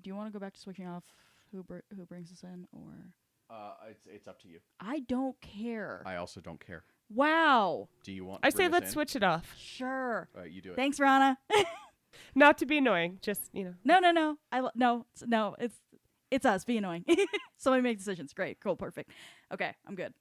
Do you want to go back to switching off who brings us in, or? It's up to you. I don't care. I also don't care. Wow. Do you want? I to say bring us let's in? switch it off. Sure. All right, you do it. Thanks, Rana. Not to be annoying, just No. No. It's us. Be annoying. Somebody make decisions. Great. Cool. Perfect. Okay. I'm good.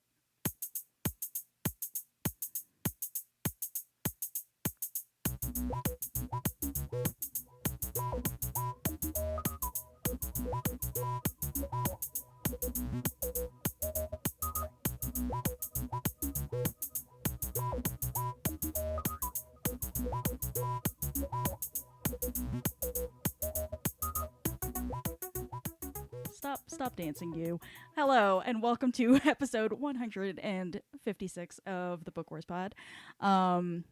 Stop dancing, you. Hello, and welcome to episode 156 of the Book Wars Pod. I'm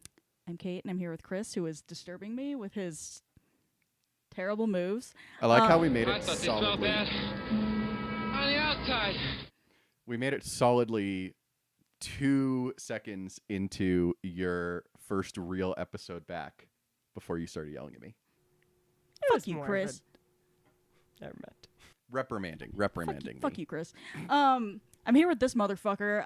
Kate, and I'm here with Chris, who is disturbing me with his terrible moves. I like how we made I it thought they smelled solidly. bad on the outside. We made it solidly 2 seconds into your first real episode back before you started yelling at me. it Fuck was you, more of Chris. Never mind. Reprimanding Fuck me. you, Chris. I'm here with this motherfucker,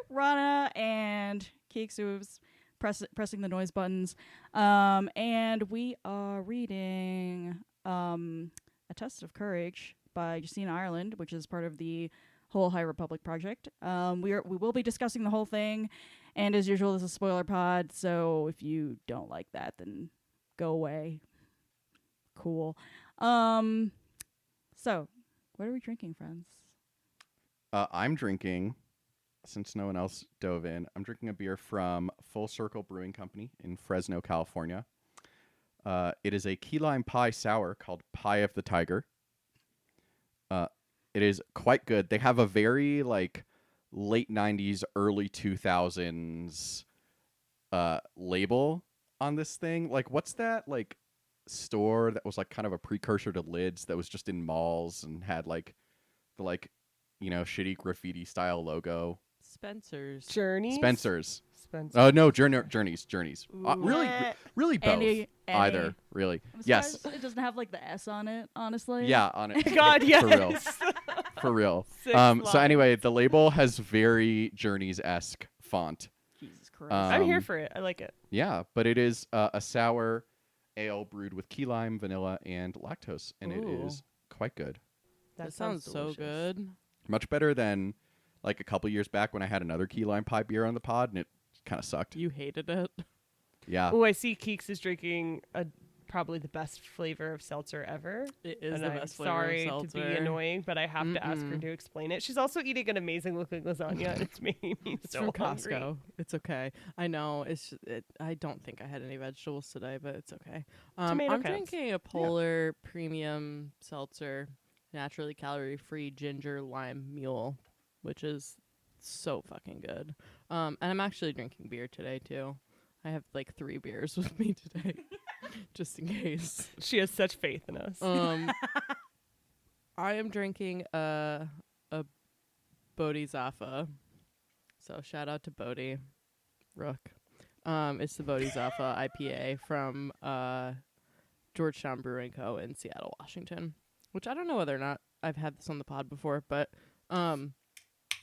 Rana and Keeks, who's pressing the noise buttons, and we are reading A Test of Courage by Justine Ireland, which is part of the whole High Republic project. We will be discussing the whole thing, and as usual, this is a spoiler pod, so if you don't like that, then go away. Cool. So, what are we drinking, friends? I'm drinking, since no one else dove in, I'm drinking a beer from Full Circle Brewing Company in Fresno, California. It is a key lime pie sour called Pie of the Tiger. It is quite good. They have a very late 90s, early 2000s label on this thing. What's that store that was kind of a precursor to Lids that was just in malls and had the shitty graffiti style logo? Spencer's. Journeys. Spencer's. Spencer. Oh no, Journeys. Really, Meh. really both. Any. Either really. I'm Yes. surprised it doesn't have the S on it, honestly. Yeah, on it. God, yes. For real. For real. Six So lines. anyway, the label has very Journeys-esque font. Jesus Christ. I'm here for it. I like it. Yeah, but it is a sour ale brewed with key lime, vanilla, and lactose, and it Ooh. is quite good. That sounds so delicious. good. Much better than a couple years back when I had another key lime pie beer on the pod, and it kind of sucked. You hated it. Yeah. Oh, I see Keeks is drinking probably the best flavor of seltzer ever. It is And the I'm best flavor sorry of to seltzer. be annoying, but I have to ask her Mm-mm. to explain it. She's also eating an amazing looking lasagna, and it's making me It's so from hungry. Costco. It's okay. I know. I don't think I had any vegetables today, but it's okay. Tomato I'm counts. drinking a Polar Premium Seltzer, naturally calorie-free ginger lime mule, which is so fucking good. And I'm actually drinking beer today too. I have 3 beers with me today, just in case. She has such faith in us. I am drinking a Bodhisattva. So shout out to Bodhi Rook. It's the Bodhisattva IPA from Georgetown Brewing Co. in Seattle, Washington. Which I don't know whether or not I've had this on the pod before, but I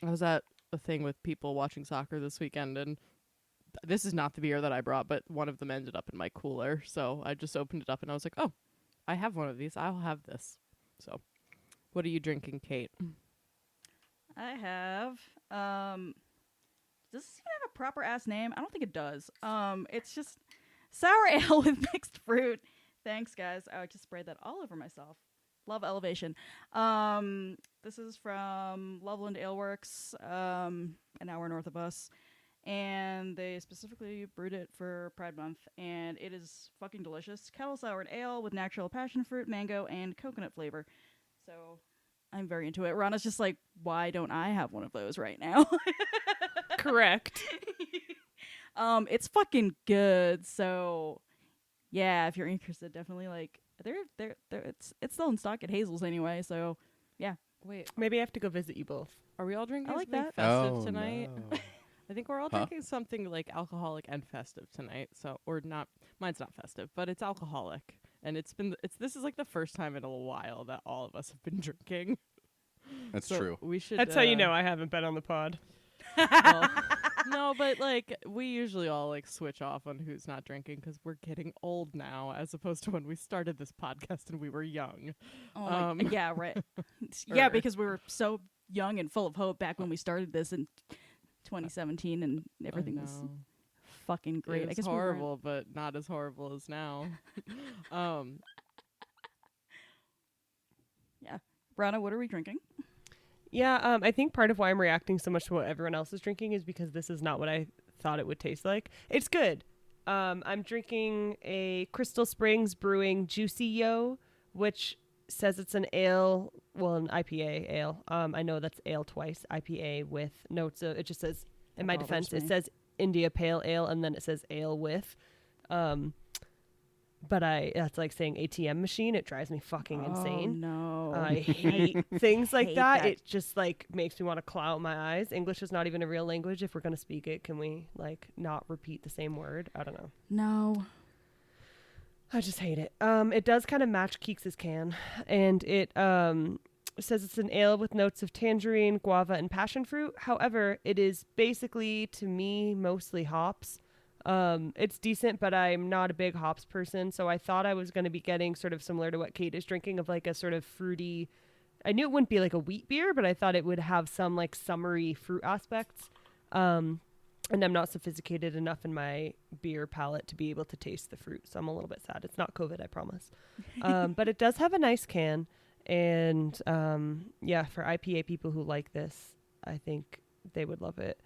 was at a thing with people watching soccer this weekend, and this is not the beer that I brought, but one of them ended up in my cooler. So I just opened it up and I was like, oh, I have one of these. I'll have this. So what are you drinking, Kate? I have. Does this even have a proper ass name? I don't think it does. It's just sour ale with mixed fruit. Thanks, guys. I just sprayed that all over myself. Love elevation. This is from Loveland Ale Works, an hour north of us. And they specifically brewed it for Pride Month, and it is fucking delicious. Kettle soured ale with natural passion fruit, mango, and coconut flavor. So I'm very into it. Rana's just like, why don't I have one of those right now? Correct. It's fucking good. So yeah, if you're interested, definitely it's still in stock at Hazel's anyway. So yeah, Wait, Maybe I have to go visit you both. are we all drinking I like something that. festive tonight? No. I think we're all Huh? drinking something alcoholic and festive tonight. So, or not, mine's not festive, but it's alcoholic This is like the first time in a while that all of us have been drinking. That's So true. We should. That's how you know I haven't been on the pod. Well, no, but like we usually all like switch off on who's not drinking because we're getting old now, as opposed to when we started this podcast and we were young. Oh my- yeah, right. Yeah, or- because we were so young and full of hope back when we started this in 2017, and everything I was know. fucking great. It I was guess horrible, but not as horrible as now. Rana, what are we drinking? Yeah, I think part of why I'm reacting so much to what everyone else is drinking is because this is not what I thought it would taste like. It's good. I'm drinking a Crystal Springs Brewing Juicy Yo, which says it's an ale, well, an IPA ale. I know that's ale twice, IPA with notes of, it just says, in my bothers defense, me. it says India Pale Ale, and then it says ale with. But that's like saying ATM machine. It drives me fucking insane. Oh, no. I hate things like hate that. that. It just like makes me want to claw out my eyes. English is not even a real language. If we're going to speak it, can we like not repeat the same word? I don't know. No. I just hate it. It does kind of match Keeks's can, and it says it's an ale with notes of tangerine, guava, and passion fruit. However, it is basically, to me, mostly hops. It's decent, but I'm not a big hops person, so I thought I was going to be getting sort of similar to what Kate is drinking, of like a sort of fruity. I knew it wouldn't be like a wheat beer, but I thought it would have some like summery fruit aspects. And I'm not sophisticated enough in my beer palate to be able to taste the fruit, so I'm a little bit sad. It's not COVID, I promise. But it does have a nice can, and yeah, for IPA people who like this, I think they would love it.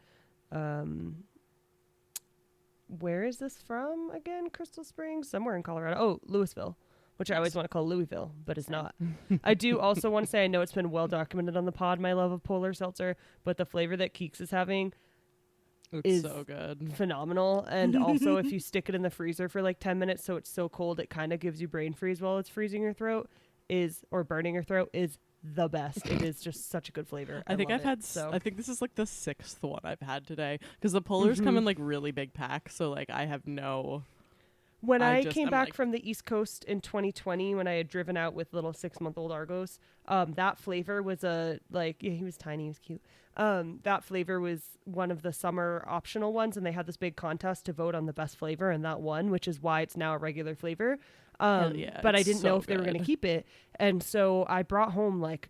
Where is this from again? Crystal Springs? Somewhere in Colorado. Oh, Louisville, which I always want to call Louisville, but it's not. I do also want to say, I know it's been well documented on the pod, my love of polar seltzer, but the flavor that Keeks is having It's is so good. phenomenal. And also, if you stick it in the freezer for like 10 minutes so it's so cold it kind of gives you brain freeze while it's freezing your throat, or burning your throat, is the best. It is just such a good flavor. I think love I've it. had. So I think this is like the 6th one I've had today because the polars come Mhm. in like really big packs. So like I have no. when I came I'm back like- from the East Coast in 2020, when I had driven out with little 6-month-old Argos, that flavor was he was tiny, he was cute. That flavor was one of the summer optional ones, and they had this big contest to vote on the best flavor, and that won, which is why it's now a regular flavor. Hell yeah, But I it's didn't know so if they were going to good. keep it, and so I brought home like,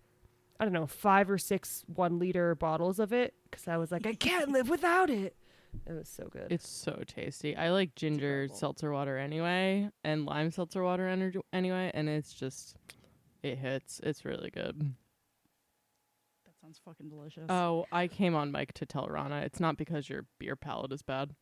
I don't know, 5 or 6 1-liter bottles of it because I was like, I can't live without it. It was so good. It's so tasty. I like ginger incredible. seltzer water anyway, and lime seltzer water anyway, and it's just, it hits. It's really good. That sounds fucking delicious. Oh, I came on mic to tell Rana it's not because your beer palate is bad.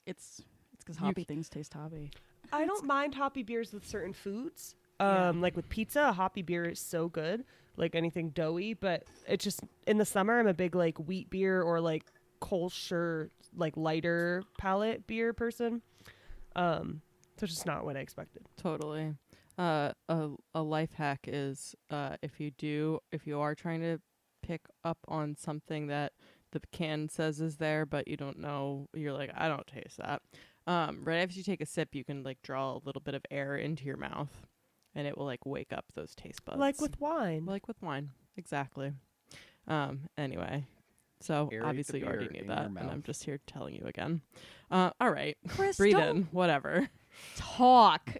It's because You hoppy c- things taste hoppy. I don't mind hoppy beers with certain foods. Yeah. Like with pizza, a hoppy beer is so good, like anything doughy. But it's just in the summer, I'm a big like wheat beer or like Kolsch, like lighter palate beer person. So it's just not what I expected. Totally. A life hack is if you are trying to pick up on something that the can says is there, but you don't know, you're like, I don't taste that. Right after you take a sip, you can like draw a little bit of air into your mouth, and it will like wake up those taste buds. Like with wine. Like with wine, exactly. Anyway, so Aerate the obviously you already beer knew in that, your and I'm mouth. just here telling you again. All right, Chris, breathe don't in, whatever. talk.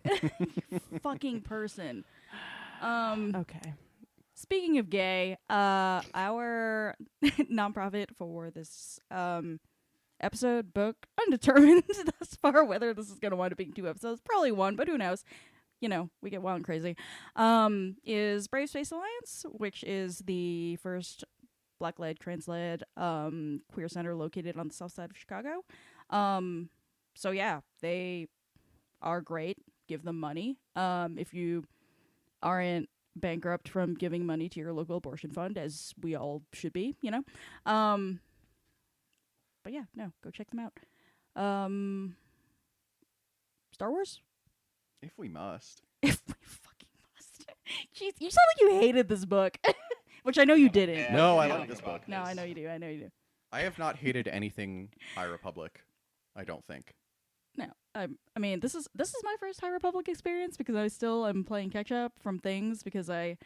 You fucking person. Okay. Speaking of gay, our nonprofit for this episode book, undetermined thus far whether this is going to wind up being 2 episodes, probably 1, but who knows. You know, we get wild and crazy. Is Brave Space Alliance, which is the first Black-led, trans-led queer center located on the south side of Chicago. So yeah, they are great. Give them money. If you aren't bankrupt from giving money to your local abortion fund, as we all should be, you know. But yeah, no, go check them out. Star Wars? If we must. If we fucking must. Jeez, you sound like you hated this book. Which I know you didn't. No, I like this book. No, I know you do. I know you do. I have not hated anything High Republic. I don't think. No, I mean, this is my first High Republic experience because I still am playing catch up from things because I.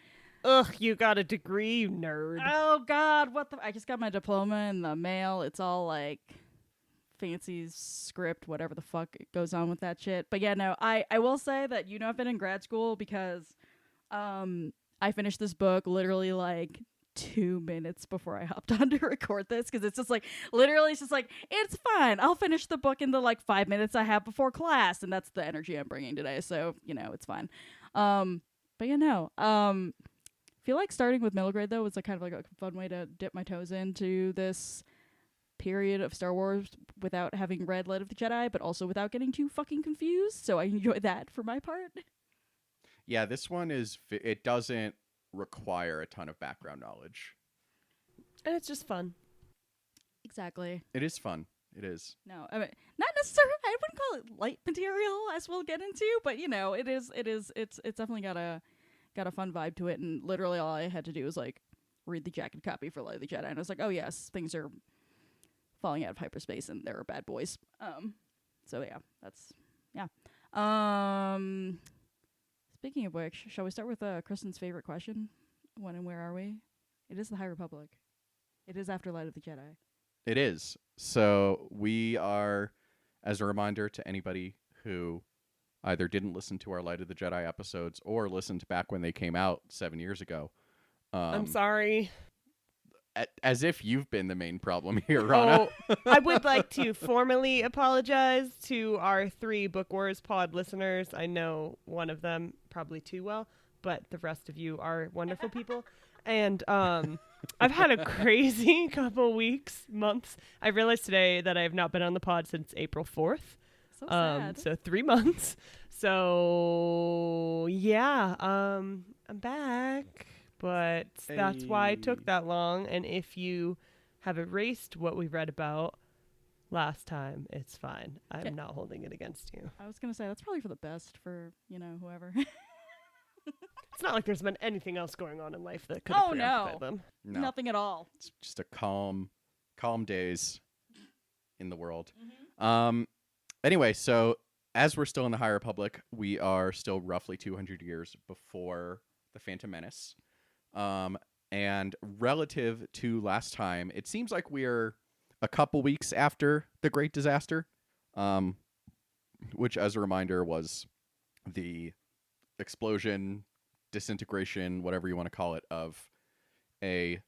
Ugh, you got a degree, you nerd. Oh God, what the? I just got my diploma in the mail. It's all like fancy script, whatever the fuck goes on with that shit. But yeah, no, I will say that I've been in grad school because I finished this book literally like 2 minutes before I hopped on to record this because it's just like literally it's just like it's fine. I'll finish the book in the like 5 minutes I have before class, and that's the energy I'm bringing today. So it's fine. But feel like starting with middle grade though was like kind of like a fun way to dip my toes into this period of Star Wars without having read Light of the Jedi, but also without getting too fucking confused. So I enjoy that for my part. Yeah, this one it doesn't require a ton of background knowledge. And it's just fun. Exactly. It is fun. It is. No, I mean, not necessarily. I wouldn't call it light material, as we'll get into, but it is. It's definitely got a fun vibe to it. And literally, all I had to do was like read the jacket copy for Light of the Jedi, and I was like, oh yes, things are falling out of hyperspace, and there are bad boys. So yeah, that's yeah. Speaking of which, shall we start with Kristen's favorite question? When and where are we? It is the High Republic. It is after Light of the Jedi. It is. So we are, as a reminder to anybody who either didn't listen to our Light of the Jedi episodes or listened back when they came out 7 years ago. I'm sorry. As if you've been the main problem here, Rana. Oh, I would like to formally apologize to our 3 Book Wars pod listeners. I know one of them probably too well, but the rest of you are wonderful people. And I've had a crazy couple weeks, months. I realized today that I have not been on the pod since April 4th. So sad. So 3 months. So yeah, I'm back. But that's why it took that long. And if you have erased what we read about last time, it's fine. I'm not holding it against you. I was going to say, that's probably for the best for, whoever. It's not like there's been anything else going on in life that could have preoccupied them. No. Nothing at all. It's just a calm days in the world. Mm-hmm. Anyway, so as we're still in the High Republic, we are still roughly 200 years before the Phantom Menace. And relative to last time, it seems like we're a couple weeks after the Great Disaster, which, as a reminder, was the explosion, disintegration, whatever you want to call it, of a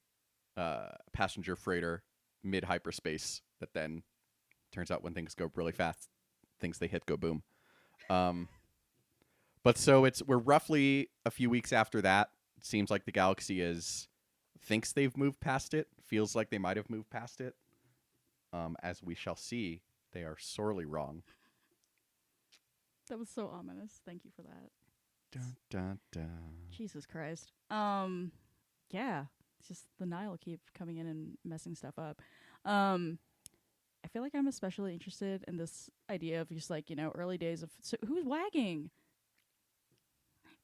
passenger freighter mid-hyperspace that then turns out when things go really fast, things they hit go boom. But so we're roughly a few weeks after that. It seems like the galaxy thinks they've moved past it, feels like they might have moved past it. As we shall see, they are sorely wrong. That was so ominous. Thank you for that. Dun, dun, dun. Jesus Christ. Yeah. It's just the Nile keep coming in and messing stuff up. I feel like I'm especially interested in this idea of just like, early days of who's wagging?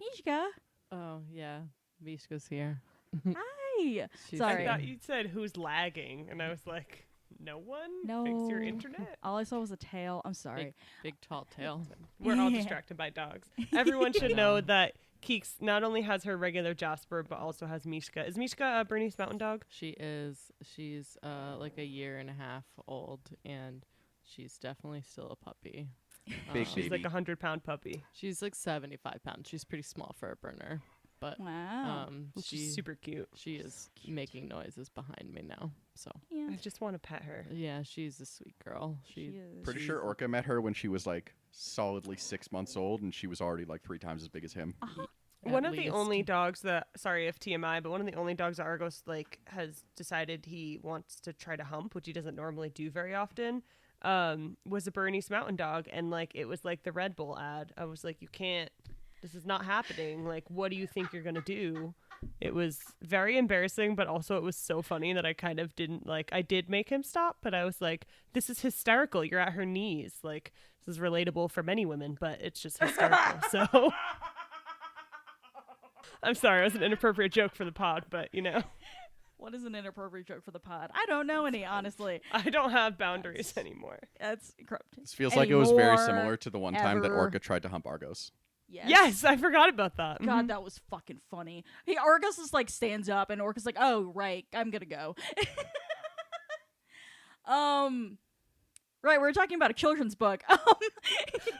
Mishka. Oh, yeah. Vishka's here. Hi. She's Sorry. I thought you said who's lagging, and I was like, no one? No. Fix your internet? All I saw was a tail. I'm sorry. Big tall tail. We're all Yeah. distracted by dogs. Everyone should know that Keeks not only has her regular Jasper, but also has Mishka. Is Mishka a Bernese Mountain Dog? She is. She's like a year and a half old, and she's definitely still a puppy. Big She's baby. like 100-pound puppy. She's like 75 pounds. She's pretty small for a burner, but Wow. She's super cute. she is making noises behind me now. So Yeah. I just want to pet her. yeah, she's a sweet girl. She is. Pretty sure Orca met her when she was like solidly 6 months old, and she was already like 3 times as big as him. One At of the least. only dogs that, sorry if TMI, but one of the only dogs that Argos like has decided he wants to try to hump, which he doesn't normally do very often, was a Bernese Mountain Dog, and like it was like the Red Bull ad. I was like, you can't. This is not happening. Like, what do you think you're gonna do? It was very embarrassing, but also it was so funny that I kind of didn't like. I did make him stop, but I was like, this is hysterical. You're at her knees. Like, this is relatable for many women, but it's just hysterical. So. I'm sorry, it was an inappropriate joke for the pod, but What is an inappropriate joke for the pod? I don't know any, honestly. I don't have boundaries anymore. That's This feels like it was very Anymore, similar to the one time that ever. Orca tried to hump Argos. Yes, I forgot about that. God, that was fucking funny. Hey, Argus just like stands up, and Orca's like, "Oh, right, I'm gonna go." Right, we were talking about a children's book.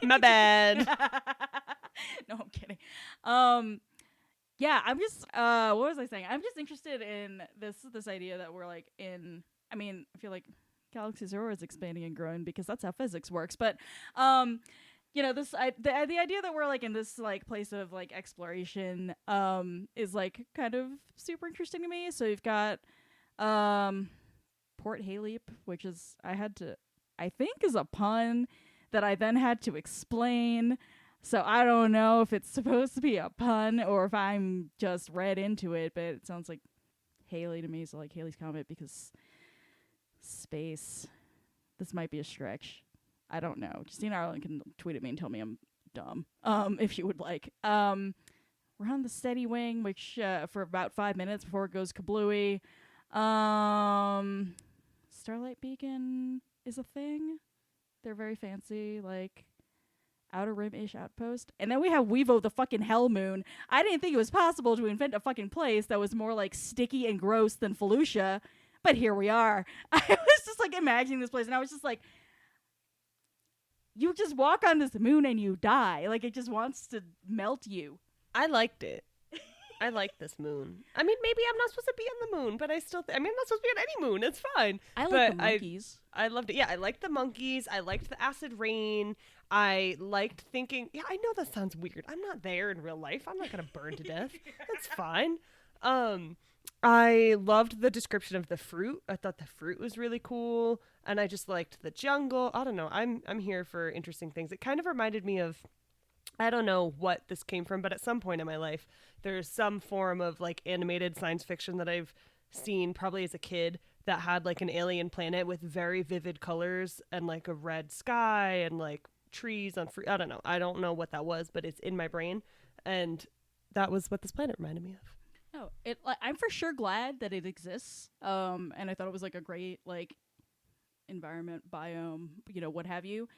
My bad. No, I'm kidding. Yeah, I'm just what was I saying? I'm just interested in this idea that we're like in. I mean, I feel like Galaxy Zero is expanding and growing because that's how physics works. But you know, the idea that we're like in this like place of like exploration is like kind of super interesting to me. So you've got Port Hayleap, which is I think is a pun that I then had to explain. So I don't know if it's supposed to be a pun or if I'm just read into it, but it sounds like Haley to me, so like Haley's Comet because space. This might be a stretch. I don't know. Justine Ireland can tweet at me and tell me I'm dumb, if you would like. We're on the steady wing, which for about 5 minutes before it goes kablooey. Starlight Beacon is a thing. They're very fancy, like Outer Rim-ish outpost. And then we have Weevo, the fucking Hell Moon. I didn't think it was possible to invent a fucking place that was more like sticky and gross than Felucia, but here we are. I was just like imagining this place, and I was just like, you just walk on this moon and you die. Like it just wants to melt you. I liked it. I like this moon. I mean, maybe I'm not supposed to be on the moon, but I still. I mean, I'm not supposed to be on any moon. It's fine. I like But the monkeys. I loved it. Yeah, I liked the monkeys. I liked the acid rain. I liked thinking. Yeah, I know that sounds weird. I'm not there in real life. I'm not gonna burn to death. That's fine. I loved the description of the fruit. I thought the fruit was really cool, and I just liked the jungle. I don't know. I'm here for interesting things. It kind of reminded me of. I don't know what this came from, but at some point in my life, there's some form of like animated science fiction that I've seen probably as a kid that had like an alien planet with very vivid colors and like a red sky and like trees on fruit. I don't know. I don't know what that was, but it's in my brain. And that was what this planet reminded me of. No, I'm for sure glad that it exists. And I thought it was like a great like environment, biome, you know, what have you.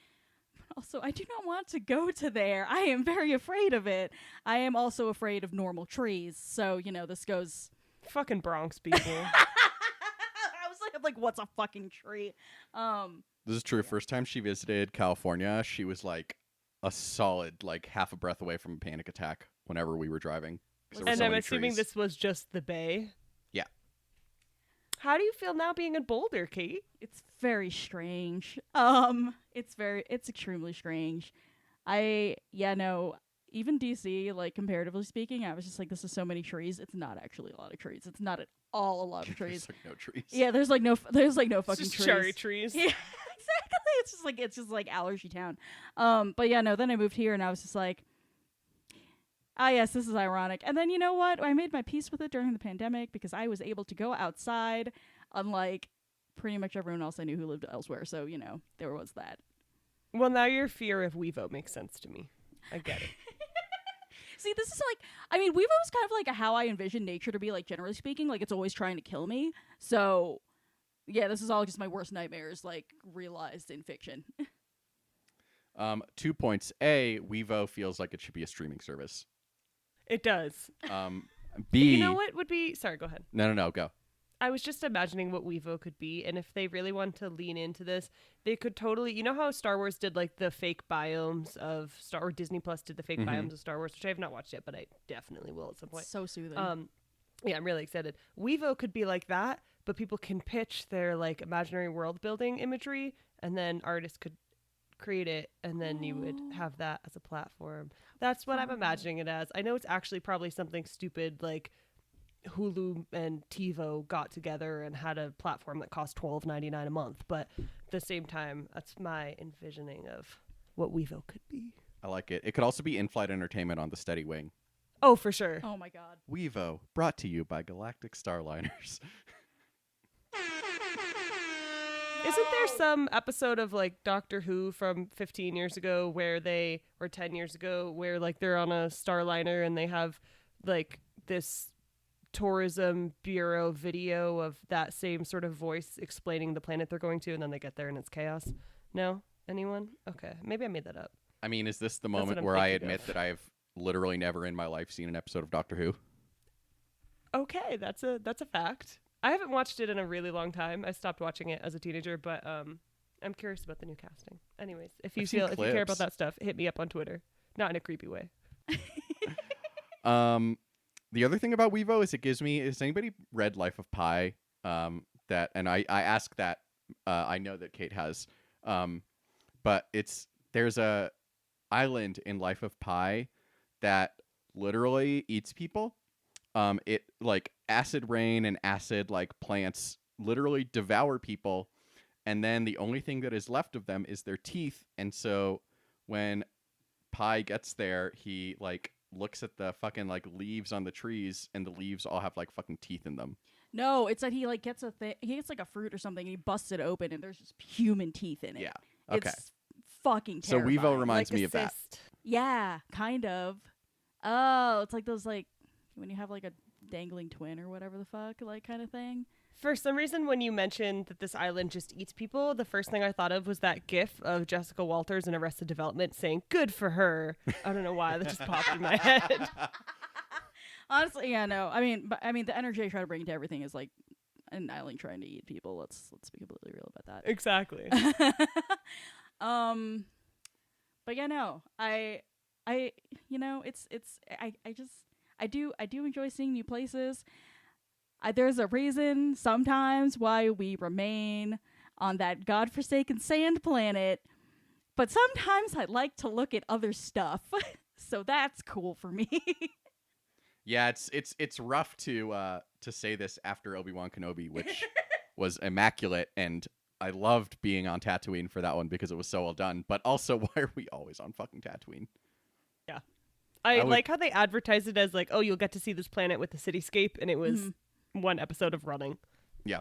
Also, I do not want to go to there. I am very afraid of it. I am also afraid of normal trees. So, you know, this goes... Fucking Bronx people. I was like, what's a fucking tree? This is true. First time she visited California, she was like a solid like half a breath away from a panic attack whenever we were driving. 'Cause there were And so I'm many assuming trees. this was just the bay. Yeah. How do you feel now being in Boulder, Kate? It's very strange. It's extremely strange. Even DC, like comparatively speaking, I was just like, this is so many trees. It's not actually a lot of trees. It's not at all a lot of trees. There's like no trees. Yeah, there's like no It's fucking just trees. cherry trees. Yeah, exactly. It's just like allergy town. But yeah, no. Then I moved here, and I was just like, ah, yes, this is ironic. And then you know what? I made my peace with it during the pandemic because I was able to go outside, unlike pretty much everyone else I knew who lived elsewhere. So you know, there was that. Well, now your fear of Weevo makes sense to me. I get it. See, this is like, I mean, Weevo is kind of like how I envision nature to be, like, generally speaking. Like, it's always trying to kill me. So, yeah, this is all just my worst nightmares, like, realized in fiction. 2 points. A, Weevo feels like it should be a streaming service. It does. B. You know what would be... Sorry, go ahead. No, go. I was just imagining what Weevo could be, and if they really want to lean into this, they could totally... You know how Star Wars did, like, the fake biomes of Star... Or Disney Plus did the fake biomes of Star Wars, which I have not watched yet, but I definitely will at some point. So soothing. Yeah, I'm really excited. Weevo could be like that, but people can pitch their, like, imaginary world-building imagery, and then artists could create it, and then you would have that as a platform. That's what I'm imagining it as. I know it's actually probably something stupid, like... Hulu and TiVo got together and had a platform that cost $12.99 a month, but at the same time, that's my envisioning of what Weevo could be. I like it. It could also be in-flight entertainment on the steady wing. Oh, for sure. Oh, my God. Weevo, brought to you by Galactic Starliners. Isn't there some episode of like Doctor Who from 15 years ago where or 10 years ago, where like they're on a Starliner and they have like this tourism bureau video of that same sort of voice explaining the planet they're going to, and then they get there and it's chaos? No? Anyone? Okay. Maybe I made that up. I mean, is this the That's what moment I'm where I thinking admit of. that I've literally never in my life seen an episode of Doctor Who? Okay, that's a fact. I haven't watched it in a really long time. I stopped watching it as a teenager, but I'm curious about the new casting. Anyways, if you I've seen if you care about clips. that stuff, hit me up on Twitter. Not in a creepy way. The other thing about Wevo is it gives me. Has anybody read Life of Pi? That and I ask that. I know that Kate has. But there's a island in Life of Pi that literally eats people. It like acid rain and acid like plants literally devour people, and then the only thing that is left of them is their teeth. And so when Pi gets there, he like looks at the fucking like leaves on the trees, and the leaves all have like fucking teeth in them. No, it's that he like gets he gets like a fruit or something and he busts it open and there's just human teeth in it. Yeah. Okay. It's fucking So terrifying. Wevo reminds Like me a of that. cyst. Yeah, kind of. Oh, it's like those like when you have like a dangling twin or whatever the fuck like kind of thing. For some reason, when you mentioned that this island just eats people, the first thing I thought of was that gif of Jessica Walters in Arrested Development saying, "Good for her." I don't know why. That just popped in my head. Honestly, yeah, no. I mean, the energy I try to bring to everything is like an island trying to eat people. Let's be completely real about Exactly. that. But yeah, no. I you know, I do enjoy seeing new places. There's a reason sometimes why we remain on that godforsaken sand planet, but sometimes I like to look at other stuff. So that's cool for me. Yeah, it's rough to say this after Obi-Wan Kenobi, which was immaculate, and I loved being on Tatooine for that one because it was so well done. But also, why are we always on fucking Tatooine? Yeah. I would- like how they advertised it as like, oh, you'll get to see this planet with the cityscape, and it was one episode of running. Yeah,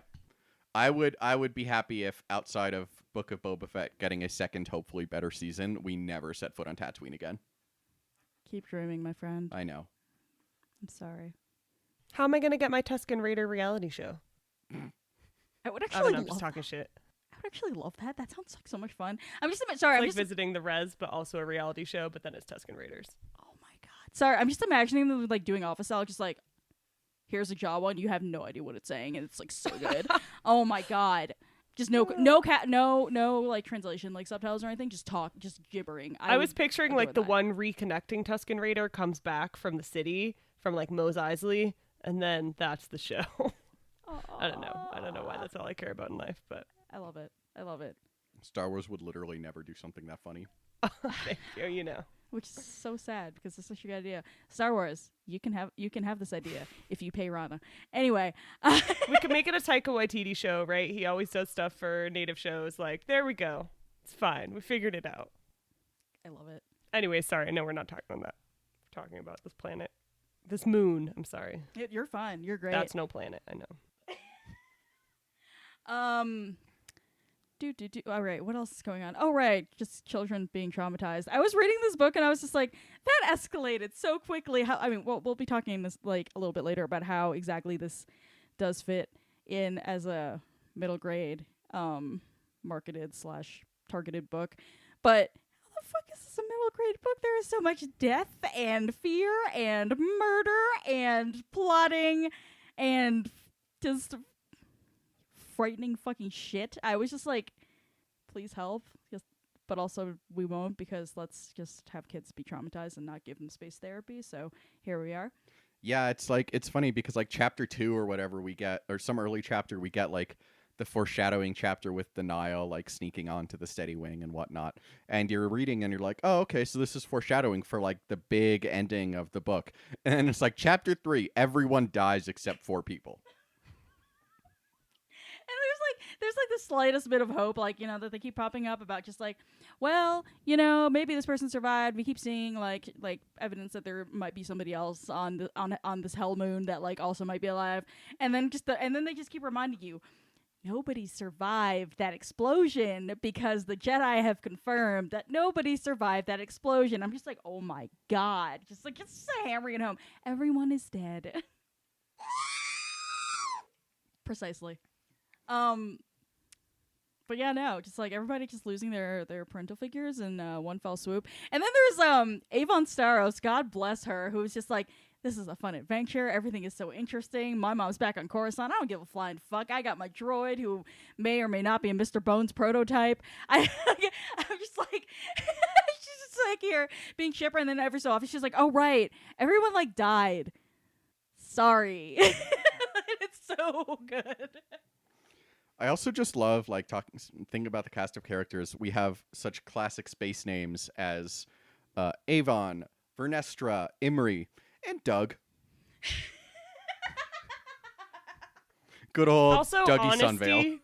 I would be happy if outside of Book of Boba Fett getting a second, hopefully better season, we never set foot on Tatooine again. Keep dreaming, my friend. I know. I'm sorry. How am I going to get my Tusken Raider reality show? I would I don't actually know, I'm just love talking shit. I would actually love that. That sounds like so much fun. I'm just sorry. I'm Like just visiting the res, but also a reality show, but then it's Tusken Raiders. oh my god. Sorry, I'm just imagining them like doing office style, just like here's a Jawa and you have no idea what it's saying and it's like so good. Oh my god. Just no like translation like subtitles or anything. Just gibbering. I was would picturing adore like the that. one reconnecting Tusken Raider comes back from the city from like Mos Eisley, and then that's the show. I don't know why that's all I care about in life, but I love it. I love it. Star Wars would literally never do something that funny. thank you. You know, Which is so sad because it's such a good idea. Star Wars, you can have this idea if you pay Rana. Anyway, we could make it a Taika Waititi show, right? He always does stuff for native shows. Like, there we go. It's fine. We figured it out. I love it. Anyway, sorry. No, we're not talking about that. We're talking about this planet. This moon. I'm sorry. You're fine. You're great. That's no planet. I know. All right, what else is going on? Oh, right, just children being traumatized. I was reading this book and I was just like, that escalated so quickly. We'll be talking this like a little bit later about how exactly this does fit in as a middle grade marketed / targeted book. But how the fuck is this a middle grade book? There is so much death and fear and murder and plotting and just frightening fucking shit. I was just like, please help. But also we won't, because let's just have kids be traumatized and not give them space therapy. So here we are. Yeah, it's funny because like chapter 2 or whatever we get, or some early chapter, we get like the foreshadowing chapter with the Nile like sneaking onto the steady wing and whatnot. And you're reading and you're like, oh, okay, so this is foreshadowing for like the big ending of the book. And then it's like chapter 3, everyone dies except 4 people. And there's like the slightest bit of hope, like, you know, that they keep popping up about just like, well, you know, maybe this person survived. We keep seeing like evidence that there might be somebody else on this hell moon that like also might be alive. And then they just keep reminding you, nobody survived that explosion because the Jedi have confirmed that nobody survived that explosion. I'm just like, oh my god, just hammering it home. Everyone is dead. Precisely. But yeah, no, just like everybody just losing their parental figures in one fell swoop. And then there's Avon Staros, God bless her, who's just like, this is a fun adventure. Everything is so interesting. My mom's back on Coruscant. I don't give a flying fuck. I got my droid, who may or may not be a Mr. Bones prototype. I'm just like, she's just like here being chipper, and then every so often she's like, oh right, everyone like died. Sorry. It's so good. I also just love like thinking about the cast of characters. We have such classic space names as Avon, Vernestra, Imri, and Doug. Good old Also, Dougie Sunvale.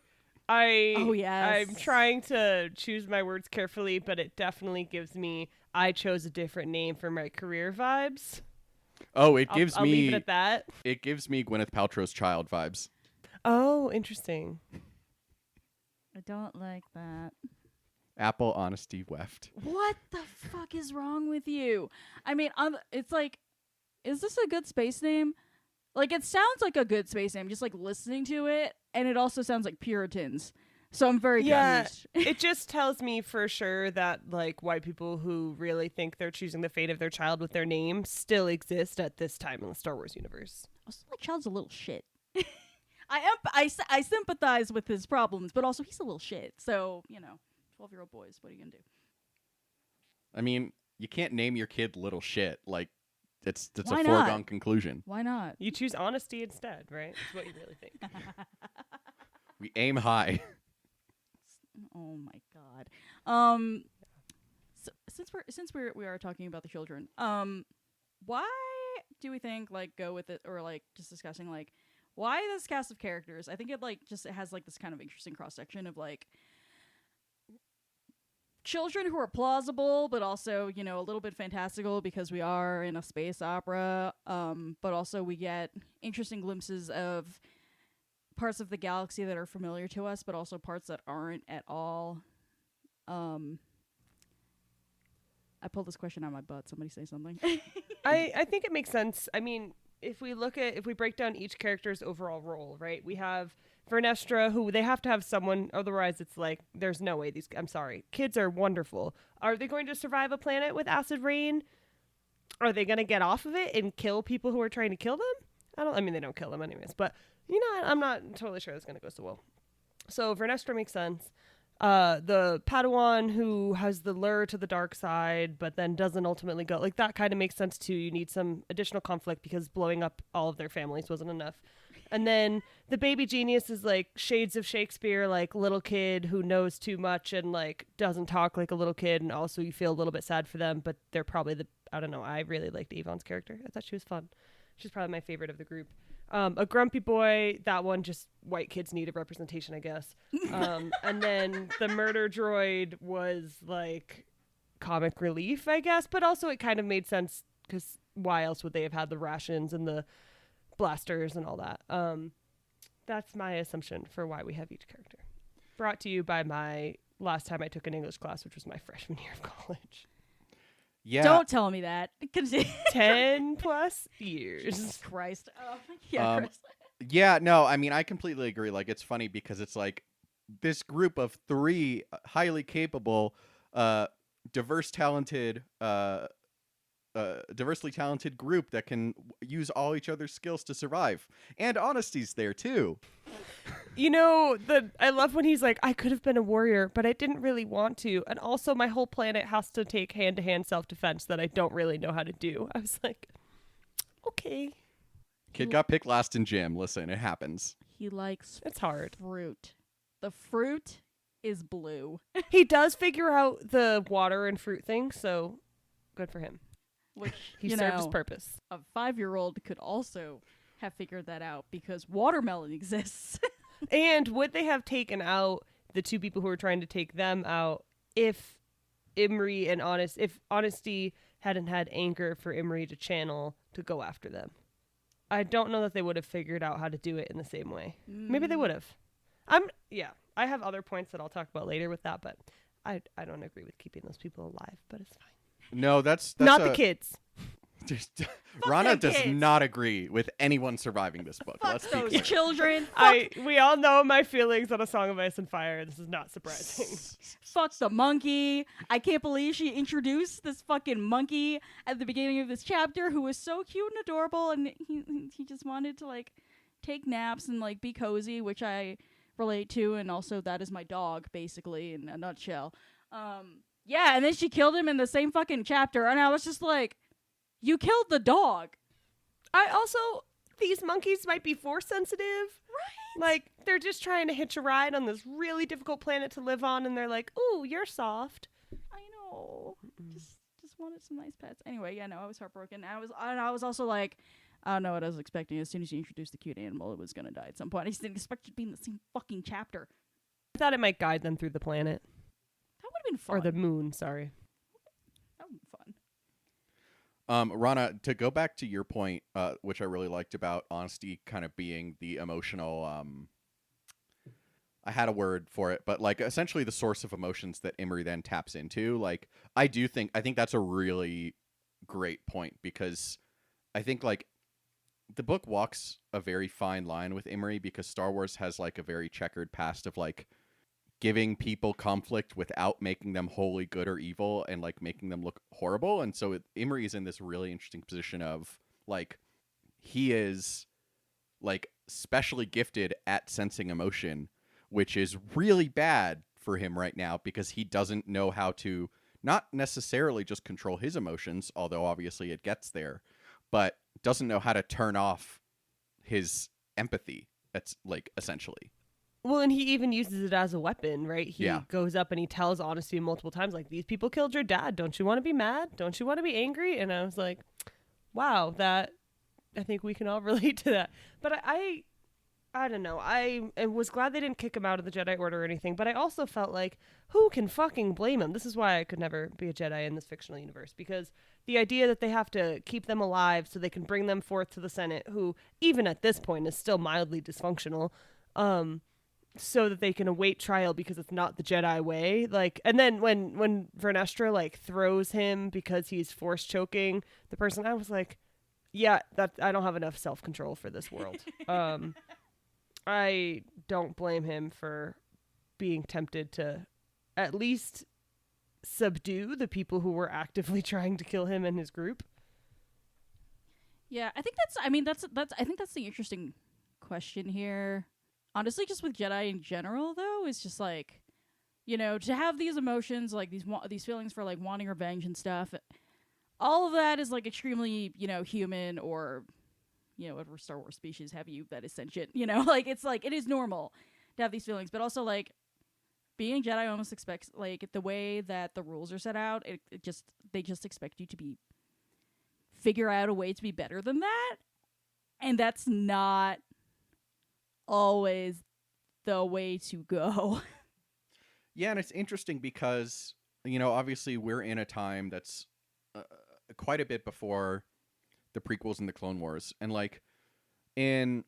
honesty, yes. I'm trying to choose my words carefully, but it definitely gives me I chose a different name for my career vibes. Oh, I'll leave it at that. It gives me Gwyneth Paltrow's child vibes. Oh, interesting. I don't like that. Apple honesty weft. What the fuck is wrong with you? I mean, it's like, is this a good space name? Like, it sounds like a good space name, just like listening to it, and it also sounds like Puritans. So I'm very confused. It just tells me for sure that like white people who really think they're choosing the fate of their child with their name still exist at this time in the Star Wars universe. Also, my child's a little shit. I sympathize with his problems, but also he's a little shit. So, 12-year-old boys, what are you gonna do? I mean, you can't name your kid little shit. Like, it's a Why foregone not? conclusion. Why not? You choose honesty instead, right? That's what you really think. We aim high. Oh my god. So since we are talking about the children, why do we think like go with it, or like just discussing like why this cast of characters? I think it like just it has like this kind of interesting cross section of like children who are plausible, but also a little bit fantastical because we are in a space opera. But also we get interesting glimpses of parts of the galaxy that are familiar to us, but also parts that aren't at all. I pulled this question out of my butt. Somebody say something. I think it makes sense. I mean, if we break down each character's overall role, right? We have Vernestra, who they have to have someone, otherwise it's like, there's no way I'm sorry. Kids are wonderful. Are they going to survive a planet with acid rain? Are they going to get off of it and kill people who are trying to kill them? They don't kill them anyways, but I'm not totally sure it's going to go so well. So Vernestra makes sense. The Padawan who has the lure to the dark side, but then doesn't ultimately go, like that kind of makes sense too. You need some additional conflict because blowing up all of their families wasn't enough. And then the baby genius is like shades of Shakespeare, like little kid who knows too much and like doesn't talk like a little kid, and also you feel a little bit sad for them, but they're probably I don't know, I really liked Avon's character. I thought she was fun. She's probably my favorite of the group. A grumpy boy, that one just white kids need a representation, I guess. And then the murder droid was like comic relief, I guess, but also it kind of made sense because why else would they have had the rations and the blasters and all that? That's my assumption for why we have each character. Brought to you by my last time I took an English class, which was my freshman year of college. Yeah. Don't tell me that. 10 plus years. Jesus Christ. Chris. Yeah, no, I mean, I completely agree. Like, it's funny because it's like this group of three highly capable, diversely talented group that can use all each other's skills to survive. And honesty's there, too. I love when he's like, I could have been a warrior, but I didn't really want to. And also my whole planet has to take hand-to-hand self-defense that I don't really know how to do. I was like, okay. Kid got picked last in gym. Listen, it happens. He likes It's hard. fruit. The fruit is blue. He does figure out the water and fruit thing, so good for him. Which, He served his purpose. a 5-year-old could also have figured that out because watermelon exists. And would they have taken out the two people who were trying to take them out if Imri and if Honesty hadn't had anger for Imri to channel to go after them? I don't know that they would have figured out how to do it in the same way. Maybe they would have. I have other points that I'll talk about later with that, but I don't agree with keeping those people alive, but it's fine. No, that's Not the kids. Rana them does kids. not agree with anyone surviving this book. Fuck Let's be those clear. children. Fuck, We all know my feelings on A Song of Ice and Fire. This is not surprising. fuck the monkey. I can't believe she introduced this fucking monkey at the beginning of this chapter who was so cute and adorable, and he just wanted to like take naps and like be cozy, which I relate to, and also that is my dog basically in a nutshell. Yeah, and then she killed him in the same fucking chapter, and I was just like, you killed the dog. These monkeys might be force sensitive. Right. Like, they're just trying to hitch a ride on this really difficult planet to live on, and they're like, ooh, you're soft. I know. Just wanted some nice pets. Anyway, yeah, no, I was heartbroken. I was also like, I don't know what I was expecting. As soon as you introduced the cute animal, it was gonna die at some point. I just didn't expect it to be in the same fucking chapter. I thought it might guide them through the planet. That would have been fun. Or the moon, sorry. That would have been fun. Rana, to go back to your point, which I really liked about honesty kind of being the emotional, I had a word for it, but like essentially the source of emotions that Imri then taps into. Like, I think that's a really great point, because I think like the book walks a very fine line with Imri, because Star Wars has like a very checkered past of like giving people conflict without making them wholly good or evil and like making them look horrible. And so Imri is in this really interesting position of like, he is like specially gifted at sensing emotion, which is really bad for him right now, because he doesn't know how to not necessarily just control his emotions, although obviously it gets there, but doesn't know how to turn off his empathy. That's like essentially. Well, and he even uses it as a weapon, right? He Yeah. goes up and he tells Honesty multiple times, like, these people killed your dad. Don't you want to be mad? Don't you want to be angry? And I was like, wow, I think we can all relate to that. But I don't know. I was glad they didn't kick him out of the Jedi Order or anything, but I also felt like, who can fucking blame him? This is why I could never be a Jedi in this fictional universe, because the idea that they have to keep them alive so they can bring them forth to the Senate, who even at this point is still mildly dysfunctional, so that they can await trial because it's not the Jedi way. Like, and then when Vernestra like throws him because he's force choking the person, I was like, yeah, that I don't have enough self-control for this world. I don't blame him for being tempted to at least subdue the people who were actively trying to kill him and his group. Yeah, I think I think that's the interesting question here. Honestly, just with Jedi in general, though, is just like, to have these emotions, like these feelings for like wanting revenge and stuff. All of that is like extremely, human, or, whatever Star Wars species have you that is sentient. Like it's like it is normal to have these feelings, but also like being Jedi almost expects, like, the way that the rules are set out. They just expect you to figure out a way to be better than that, and that's not always the way to go. Yeah, and it's interesting because, obviously we're in a time that's quite a bit before the prequels and the Clone Wars. And, like, in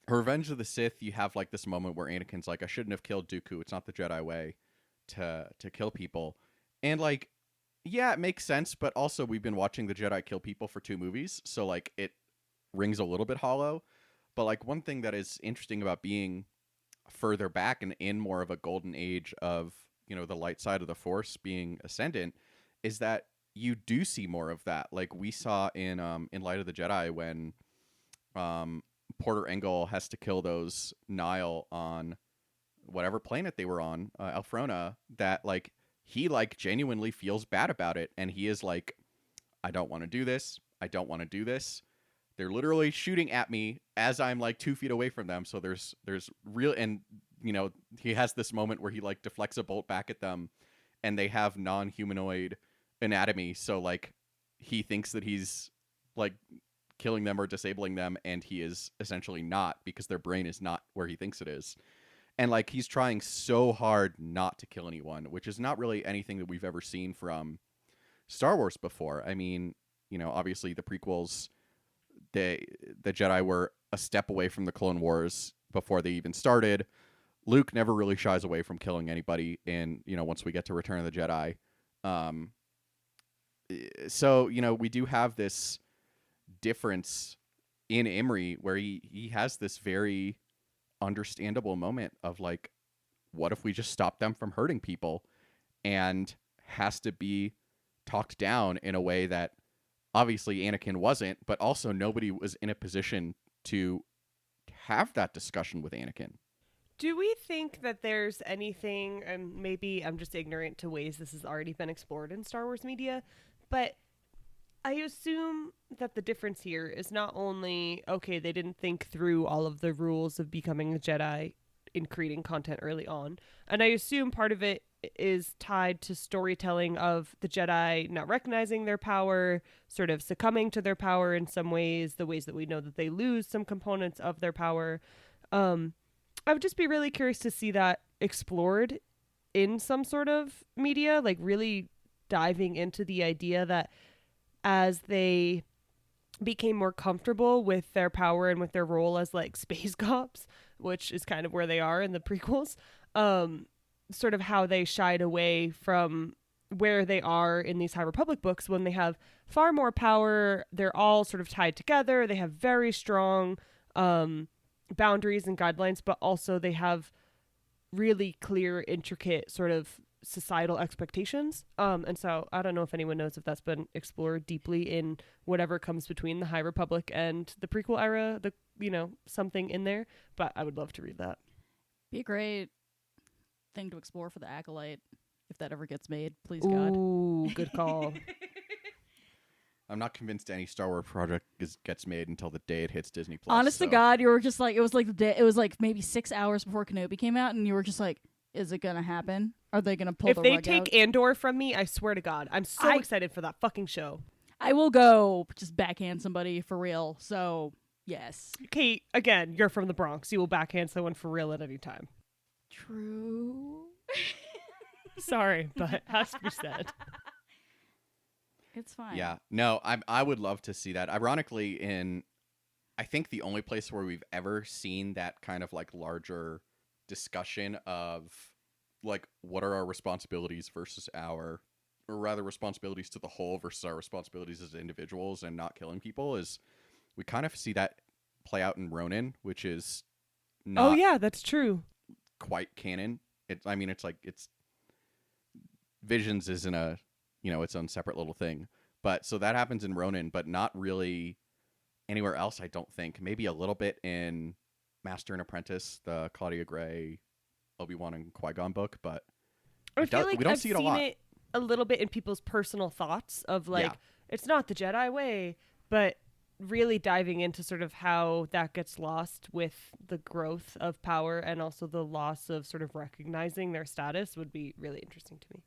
Revenge of the Sith, you have, like, this moment where Anakin's like, I shouldn't have killed Dooku. It's not the Jedi way to kill people. And, like, yeah, it makes sense, but also we've been watching the Jedi kill people for 2 movies, so, like, it rings a little bit hollow. But, like, one thing that is interesting about being further back and in more of a golden age of, the light side of the Force being ascendant is that you do see more of that. Like we saw in Light of the Jedi when Porter Engle has to kill those Nile on whatever planet they were on, Elfrona, that, like, he, like, genuinely feels bad about it. And he is like, I don't want to do this. I don't want to do this. They're literally shooting at me as I'm like 2 feet away from them. So there's real, and he has this moment where he like deflects a bolt back at them, and they have non-humanoid anatomy. So like he thinks that he's like killing them or disabling them, and he is essentially not, because their brain is not where he thinks it is. And like he's trying so hard not to kill anyone, which is not really anything that we've ever seen from Star Wars before. I mean, obviously the prequels, the Jedi were a step away from the Clone Wars before they even started. Luke never really shies away from killing anybody. And, once we get to Return of the Jedi, so, we do have this difference in Imri where he has this very understandable moment of like, what if we just stop them from hurting people, and has to be talked down in a way that obviously Anakin wasn't, but also nobody was in a position to have that discussion with Anakin. Do we think that there's anything, and maybe I'm just ignorant to ways this has already been explored in Star Wars media, but I assume that the difference here is not only, okay, they didn't think through all of the rules of becoming a Jedi in creating content early on, and I assume part of it is tied to storytelling of the Jedi not recognizing their power, sort of succumbing to their power in some ways, the ways that we know that they lose some components of their power. I would just be really curious to see that explored in some sort of media, like really diving into the idea that as they became more comfortable with their power and with their role as like space cops, which is kind of where they are in the prequels, sort of how they shied away from where they are in these High Republic books when they have far more power. They're all sort of tied together. They have very strong boundaries and guidelines, but also they have really clear, intricate sort of societal expectations. And so I don't know if anyone knows if that's been explored deeply in whatever comes between the High Republic and the prequel era, something in there, but I would love to read that. Be a great thing to explore for the Acolyte if that ever gets made. Please, God. Ooh, good call. I'm not convinced any Star Wars project gets made until the day it hits Disney Plus. Honest to God, you were just like, it was like the day, it was like maybe 6 hours before Kenobi came out, and you were just like, is it gonna happen? Are they gonna pull if the they rug take out? Andor from me, I swear to God, I'm so excited for that fucking show. I will go just backhand somebody for real. So yes, Kate, again, you're from the Bronx. You will backhand someone for real at any time. true. Sorry, but it has to be said. It's fine. Yeah, no, I would love to see that. Ironically, I think the only place where we've ever seen that kind of like larger discussion of like what are our responsibilities versus responsibilities to the whole versus our responsibilities as individuals and not killing people is we kind of see that play out in Ronin, which is not Oh yeah, that's true. quite canon. It's Visions isn't its own separate little thing. But so that happens in Ronin, but not really anywhere else, I don't think. Maybe a little bit in Master and Apprentice, the Claudia Gray, Obi-Wan and Qui-Gon book, but I feel like we don't I've see it a seen lot. it a little bit in people's personal thoughts of like, Yeah. it's not the Jedi way, but really diving into sort of how that gets lost with the growth of power and also the loss of sort of recognizing their status would be really interesting to me.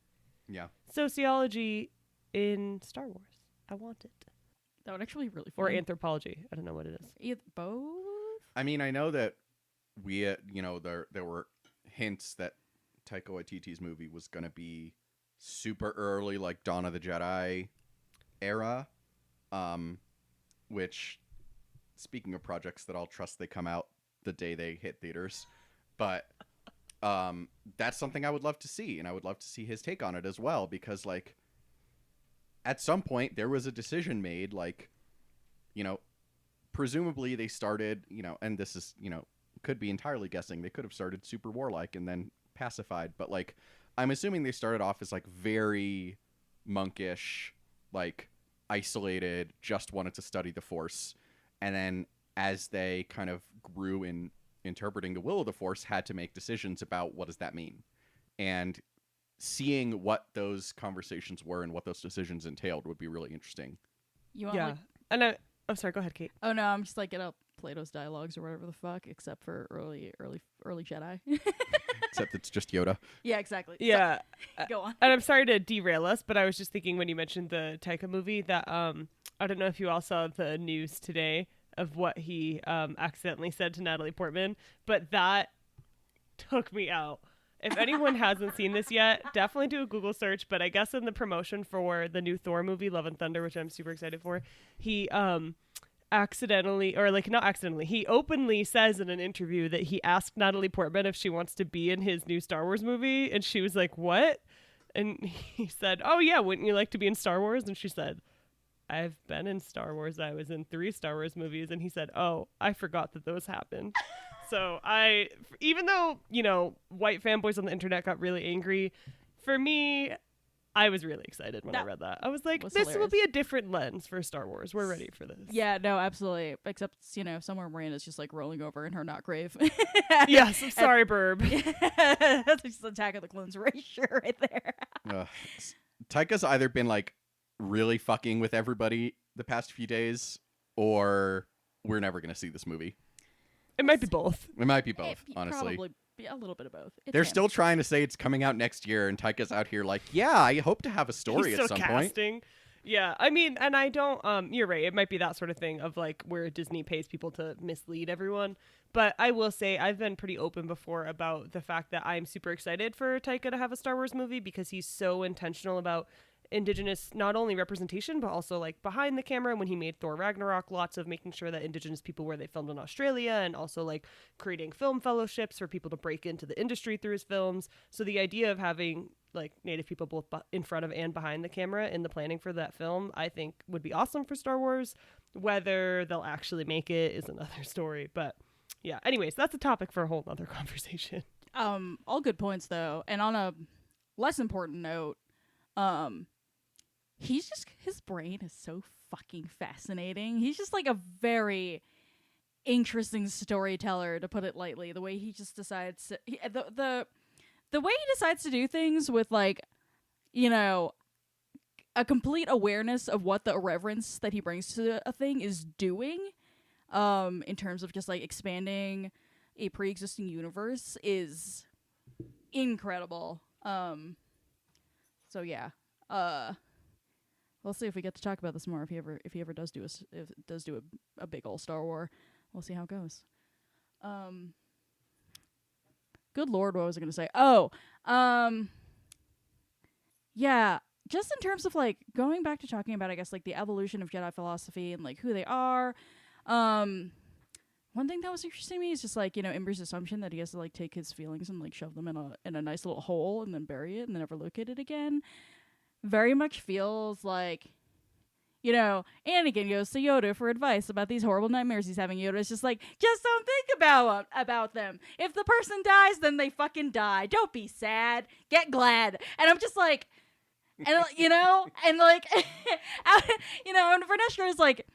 Yeah. Sociology in Star Wars. I want it. That would actually be really fun. Or anthropology. I don't know what it is. Both. I mean, I know that there were hints that Taika Waititi's movie was going to be super early, like Dawn of the Jedi era, which, speaking of projects that I'll trust they come out the day they hit theaters, but that's something I would love to see, and I would love to see his take on it as well, because like at some point there was a decision made, like, presumably they started, and this is, could be entirely guessing, they could have started super warlike and then pacified, but like I'm assuming they started off as like very monkish, like isolated, just wanted to study the Force, and then as they kind of grew in interpreting the will of the Force, had to make decisions about what does that mean, and seeing what those conversations were and what those decisions entailed would be really interesting. You want Yeah. like, And I'm sorry, go ahead, Kate. oh no, I'm just like, Plato's dialogues or whatever the fuck, except for early Jedi. Except it's just Yoda. Yeah, exactly. Yeah. So, go on. And I'm sorry to derail us, but I was just thinking when you mentioned the Taika movie that I don't know if you all saw the news today of what he accidentally said to Natalie Portman, but that took me out. If anyone hasn't seen this yet, definitely do a Google search, but I guess in the promotion for the new Thor movie, Love and Thunder, which I'm super excited for, he accidentally, or like not accidentally, he openly says in an interview that he asked Natalie Portman if she wants to be in his new Star Wars movie, and she was like, what? And he said, "Oh yeah, wouldn't you like to be in Star Wars?" And she said, "I've been in Star Wars. I was in 3 Star Wars movies." And he said, "Oh, I forgot that those happened." So even though, white fanboys on the internet got really angry, for me, I was really excited when I read that. I was like, was this will hilarious. be a different lens for Star Wars. We're ready for this. Yeah, no, absolutely. Except, somewhere Miranda's just like rolling over in her not grave. Yes, I'm sorry, Burb. That's just Attack of the Clones erasure right there. Taika's either been like really fucking with everybody the past few days, or we're never gonna see this movie. It might be both. It might be both, honestly. Probably be a little bit of both. It's They're him. still trying to say it's coming out next year, and Taika's out here like, yeah, I hope to have a story He's at still some point. casting. Yeah, I mean, and I don't, you're right. It might be that sort of thing of like where Disney pays people to mislead everyone. But I will say I've been pretty open before about the fact that I'm super excited for Taika to have a Star Wars movie because he's so intentional about Indigenous not only representation but also like behind the camera. When he made Thor Ragnarok, lots of making sure that Indigenous people where they filmed in Australia, and also like creating film fellowships for people to break into the industry through his films. So the idea of having like Native people both in front of and behind the camera in the planning for that film, I think would be awesome for Star Wars. Whether they'll actually make it is another story, but yeah, anyways, that's a topic for a whole other conversation. All good points though. And on a less important note, his brain is so fucking fascinating. He's just like a very interesting storyteller, to put it lightly. The way he just decides to, the way he decides to do things with like, a complete awareness of what the irreverence that he brings to a thing is doing, in terms of just like expanding a pre-existing universe is incredible. So yeah. We'll see if we get to talk about this more. If he ever does do a big old Star Wars, we'll see how it goes. Good Lord, what was I going to say? Yeah, just in terms of like going back to talking about, I guess, like the evolution of Jedi philosophy and like who they are. One thing that was interesting to me is just like, Imber's assumption that he has to like take his feelings and like shove them in a nice little hole and then bury it and then never look at it again. Very much feels like, Anakin goes to Yoda for advice about these horrible nightmares he's having. Yoda's just like, just don't think about them. If the person dies, then they fucking die. Don't be sad. Get glad. And I'm just like, and and like, and Vernestra is like,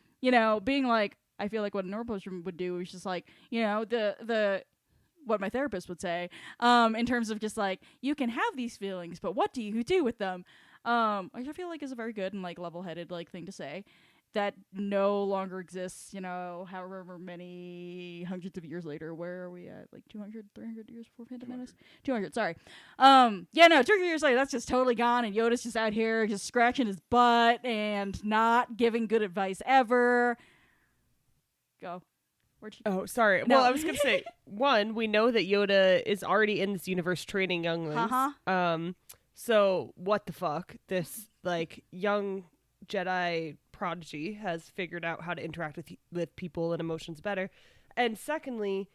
being like, I feel like what a neuroposter would do is just like, the what my therapist would say, in terms of just like, you can have these feelings, but what do you do with them? Which I feel like is a very good and like level-headed like thing to say that no longer exists, however many hundreds of years later. Where are we at? Like 200, 300 years before Phantom Menace? 200, sorry. 200 years later, that's just totally gone, and Yoda's just out here just scratching his butt and not giving good advice ever. Go. Oh, sorry. No. Well, I was going to say, one, we know that Yoda is already in this universe training younglings. So what the fuck? This like young Jedi prodigy has figured out how to interact with people and emotions better. And secondly,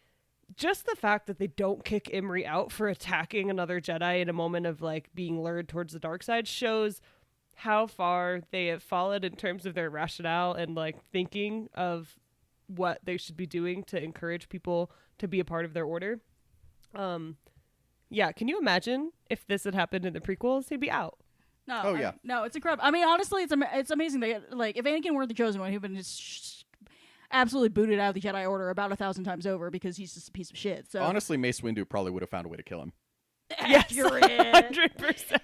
just the fact that they don't kick Imri out for attacking another Jedi in a moment of like being lured towards the dark side shows how far they have fallen in terms of their rationale and like thinking of what they should be doing to encourage people to be a part of their order. Yeah, can you imagine if this had happened in the prequels? He'd be out. No. Oh, yeah. No, it's incredible. I mean, honestly, it's amazing that like if Anakin weren't the chosen one, he'd been just absolutely booted out of the Jedi Order about 1,000 times over because he's just a piece of shit. So Honestly, Mace Windu probably would have found a way to kill him. Yes, accurate. 100%.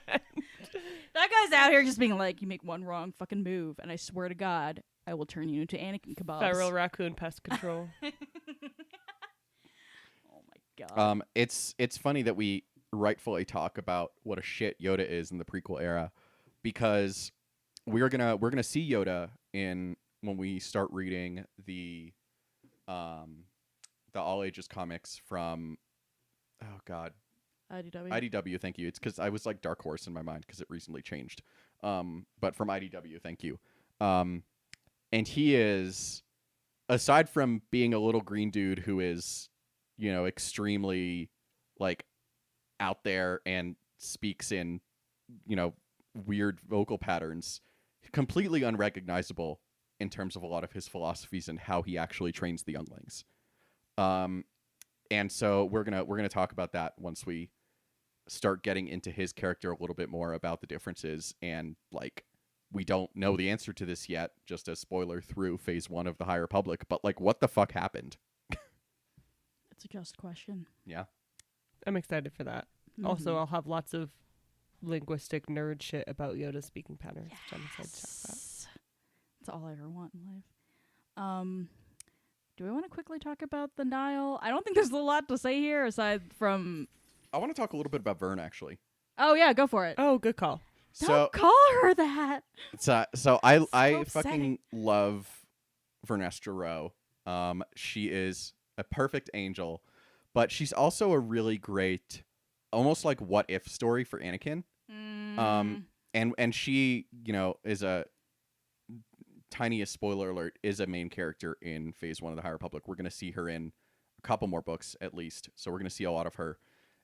That guy's out here just being like, you make one wrong fucking move, and I swear to God, I will turn you into Anakin kebabs. Feral Raccoon pest control. Oh my God. It's funny that we rightfully talk about what a shit Yoda is in the prequel era, because we're gonna see Yoda when we start reading the all ages comics from IDW. Thank you. It's because I was like Dark Horse in my mind because it recently changed. But from IDW, thank you. And he is, aside from being a little green dude who is, extremely like out there and speaks in weird vocal patterns, completely unrecognizable in terms of a lot of his philosophies and how he actually trains the younglings. And so we're gonna talk about that once we start getting into his character a little bit more about the differences. And like, we don't know the answer to this yet, just a spoiler through phase 1 of the High Republic, but like, what the fuck happened? It's a just question. Yeah. I'm excited for that. Also, I'll have lots of linguistic nerd shit about Yoda's speaking patterns, which I'm excited to talk about. That's all I ever want in life. Do we want to quickly talk about the Nile? I don't think there's a lot to say here aside from. I want to talk a little bit about Vern, actually. Oh yeah, go for it. Oh, good call. Don't call her that. So I upsetting. fucking love Vernestra Rowe. She is a perfect angel, but she's also a really great, almost like what if story for Anakin. And she, is a tiniest spoiler alert, is a main character in phase 1 of the High Republic. We're gonna see her in a couple more books at least, so we're gonna see a lot of her.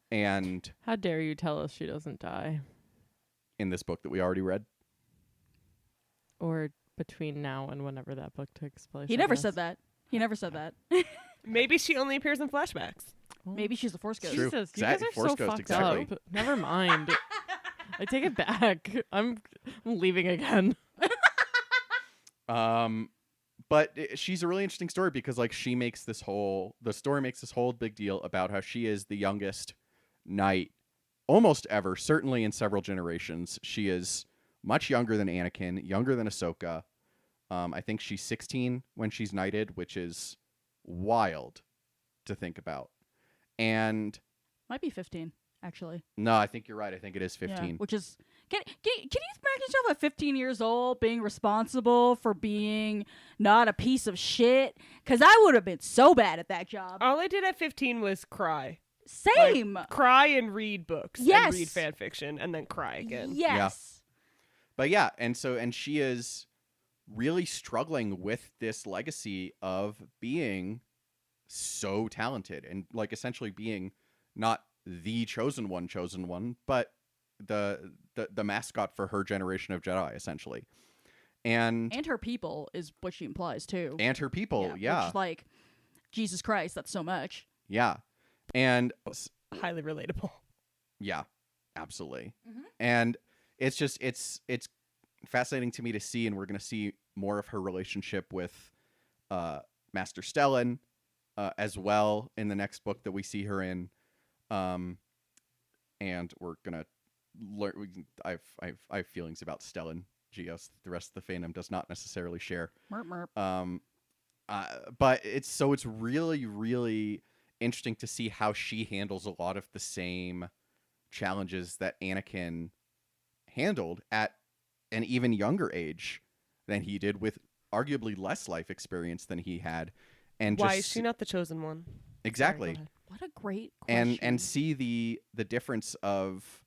And How dare you tell us she doesn't die? in this book that we already read, Or between now and whenever that book takes place. He I never guess. said that. He never said that. Maybe she only appears in flashbacks. Maybe she's the Force Ghost. True. Jesus, you Exact- guys are Force so Ghost, fucked exactly. up. Never mind. I take it back. I'm leaving again. But she's a really interesting story because like the story makes this whole big deal about how she is the youngest knight almost ever, certainly in several generations. She is much younger than Anakin, younger than Ahsoka. I think she's 16 when she's knighted, which is wild to think about. And Might be 15, actually. no, I think you're right. I think it is Yeah, 15. which is can you imagine yourself at 15 years old being responsible for being not a piece of shit? Because I would have been so bad at that job. All I did at 15 was cry. Same. Like, cry and read books. Yes. And read fan fiction and then cry again. Yes. But yeah, and she is really struggling with this legacy of being so talented and like essentially being not the chosen one, but the mascot for her generation of Jedi, essentially. And her people is what she implies too. and her people, yeah. Which, like, Jesus Christ, that's so much. Yeah. And Highly relatable. yeah, absolutely. And it's just it's fascinating to me to see, and we're going to see more of her relationship with Master Stellan as well in the next book that we see her in. And we're going to learn. I have feelings about Stellan Geos. The rest of the fandom does not necessarily share. Merp, merp. But it's really, really interesting to see how she handles a lot of the same challenges that Anakin handled at an even younger age than he did, with arguably less life experience than he had. And Why just is she not the chosen one? exactly. Sorry, go ahead. What a great question. And see the difference of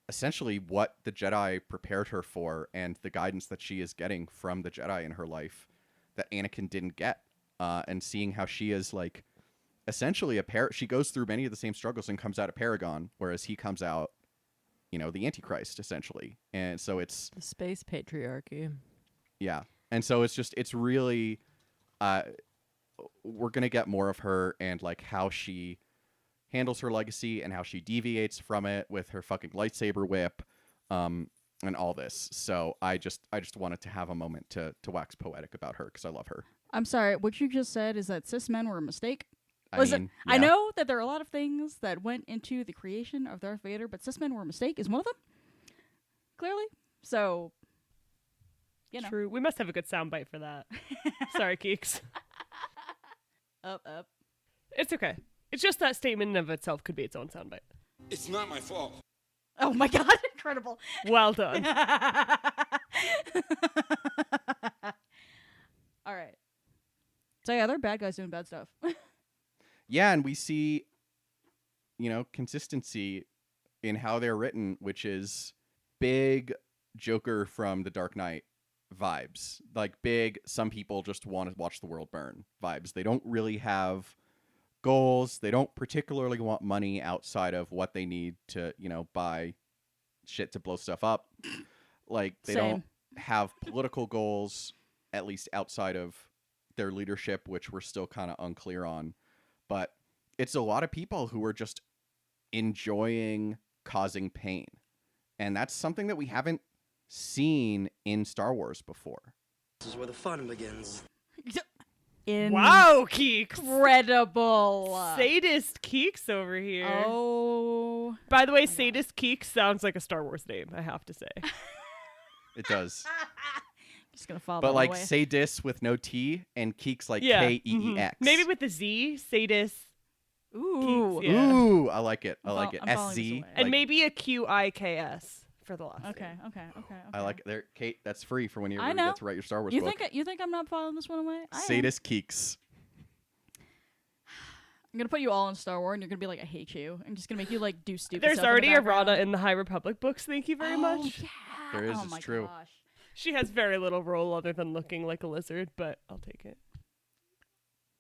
essentially what the Jedi prepared her for and the guidance that she is getting from the Jedi in her life that Anakin didn't get, and seeing how she is like essentially she goes through many of the same struggles and comes out a paragon, whereas he comes out, the Antichrist essentially. And so it's The space patriarchy. yeah, and so it's really we're gonna get more of her and like how she handles her legacy and how she deviates from it with her fucking lightsaber whip, and all this. So I just wanted to have a moment to wax poetic about her because I love her. I'm sorry, what you just said is that cis men were a mistake? I Listen, mean, I yeah. know that there are a lot of things that went into the creation of Darth Vader, but cis men were a mistake is one of them. Clearly. So, True. We must have a good soundbite for that. Sorry, Keeks. Up. It's okay. It's just that statement in of itself could be its own soundbite. It's not my fault. Oh my god, incredible. Well done. All right. So yeah, they're bad guys doing bad stuff. Yeah, and we see, consistency in how they're written, which is big Joker from The Dark Knight vibes. Like big, some people just want to watch the world burn vibes. They don't really have goals. They don't particularly want money outside of what they need to, buy shit to blow stuff up. Like they Same. don't have political goals, at least outside of their leadership, which we're still kind of unclear on. But it's a lot of people who are just enjoying causing pain. And that's something that we haven't seen in Star Wars before. This is where the fun begins. Wow, Keeks. Incredible. Sadist Keeks over here. Oh. By the way, Sadist Keeks sounds like a Star Wars name, I have to say. It does. Just gonna follow But that like away. sadist with no T and Keeks like Yeah. Keex. Maybe with the Z, Sadist. Ooh. Keeks, yeah. Ooh, I like it. I I'm like fol- it. I'm following this SZ. away. And like, maybe a QIKS for the last Okay, name. okay. I like it. There, Kate. That's free for when you I ever know. get to write your Star Wars You book. think I'm not following this one away? I am. Sadist Keeks. I'm gonna put you all in Star Wars, and you're gonna be like, I hate you. I'm just gonna make you like do stupid. There's stuff already in the a background. Rada in the High Republic books, thank you very much. Yeah. There is, Oh it's my true. gosh. She has very little role other than looking like a lizard, but I'll take it.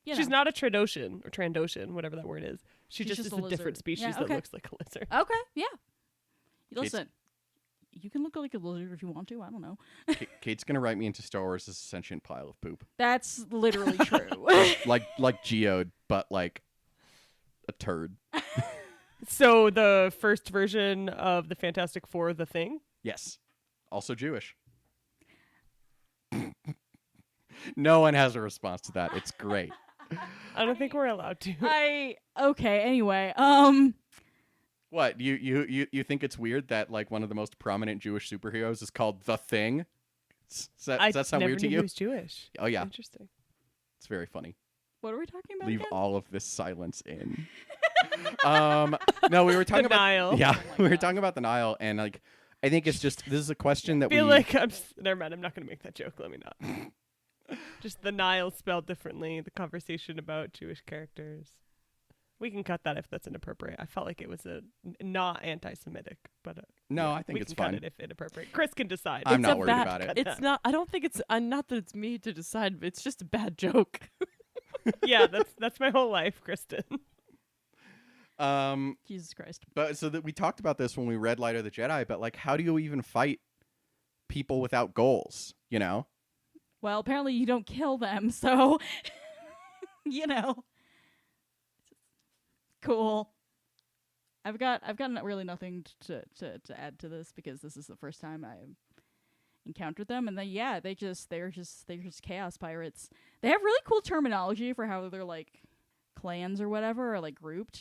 You She's know. not a Trandoshan, or Trandoshan, whatever that word is. She She's just just is a a different lizard. species Yeah, that okay. looks like a lizard. Okay. Yeah. Kate's- Listen, you can look like a lizard if you want to. I don't know. Kate's gonna write me into Star Wars as a sentient pile of poop, That's literally true. like Geode, but like a turd. So the first version of the Fantastic Four, The Thing? Yes, also Jewish. No one has a response to that. It's great. I don't think we're allowed to. Okay. Anyway. What you think it's weird that like one of the most prominent Jewish superheroes is called The Thing? Does that sound never weird to knew you? he was Jewish. Oh yeah, Interesting. it's very funny. What are we talking about? Leave again? all of this silence in. No, we were talking The about Nile. Yeah, Oh my we were God. talking about the Nile, and like I think it's just this is a question that I feel we like never mind. I'm not going to make that joke. Let me not. Just the Nile spelled differently. The conversation about Jewish characters. We can cut that if that's inappropriate. I felt like it was not anti-Semitic, but No, yeah, I think we it's can fine. cut it if inappropriate. Chris can decide. I'm It's not a worried bad- about it. Cut It's that. not. I don't think it's. Not that it's me to decide. But it's just a bad joke. Yeah, that's my whole life, Kristen. Jesus Christ. But so that we talked about this when we read Light of the Jedi, but like how do you even fight people without goals, you know? Well, apparently you don't kill them, so you know. Cool. I've got really nothing to add to this because this is the first time I've encountered them, and then they're just chaos pirates. They have really cool terminology for how they're like clans or whatever, or like grouped,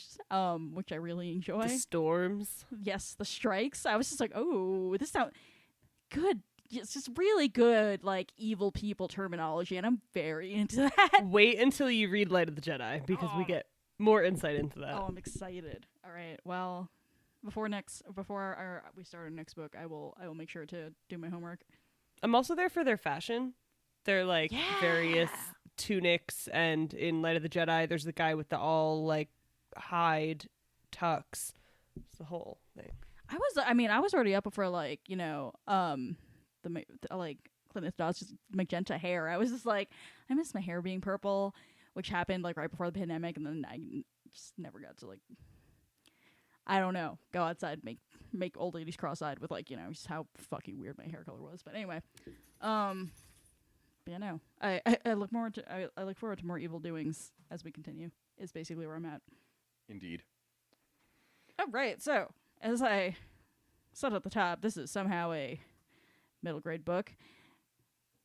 which I really enjoy. The storms. Yes, the strikes. I was just like, oh, this sounds good. It's just really good, like evil people terminology, and I'm very into that. Wait until you read Light of the Jedi because we get more insight into that. Oh, I'm excited. All right. Well, before we start our next book, I will make sure to do my homework. I'm also there for their fashion. They're like various Yeah. tunics, and in Light of the Jedi, there's the guy with the all like hide tux. It's the whole thing. I was already up for like like Clint Eastwood's magenta hair. I was just like, I miss my hair being purple, which happened like right before the pandemic, and then I just never got to like, I don't know, go outside and make old ladies cross-eyed with like just how fucking weird my hair color was. But anyway, but yeah, no, I look forward to more evil doings as we continue. Is basically where I'm at. Indeed. All right, so as I said at the top, this is somehow a middle grade book.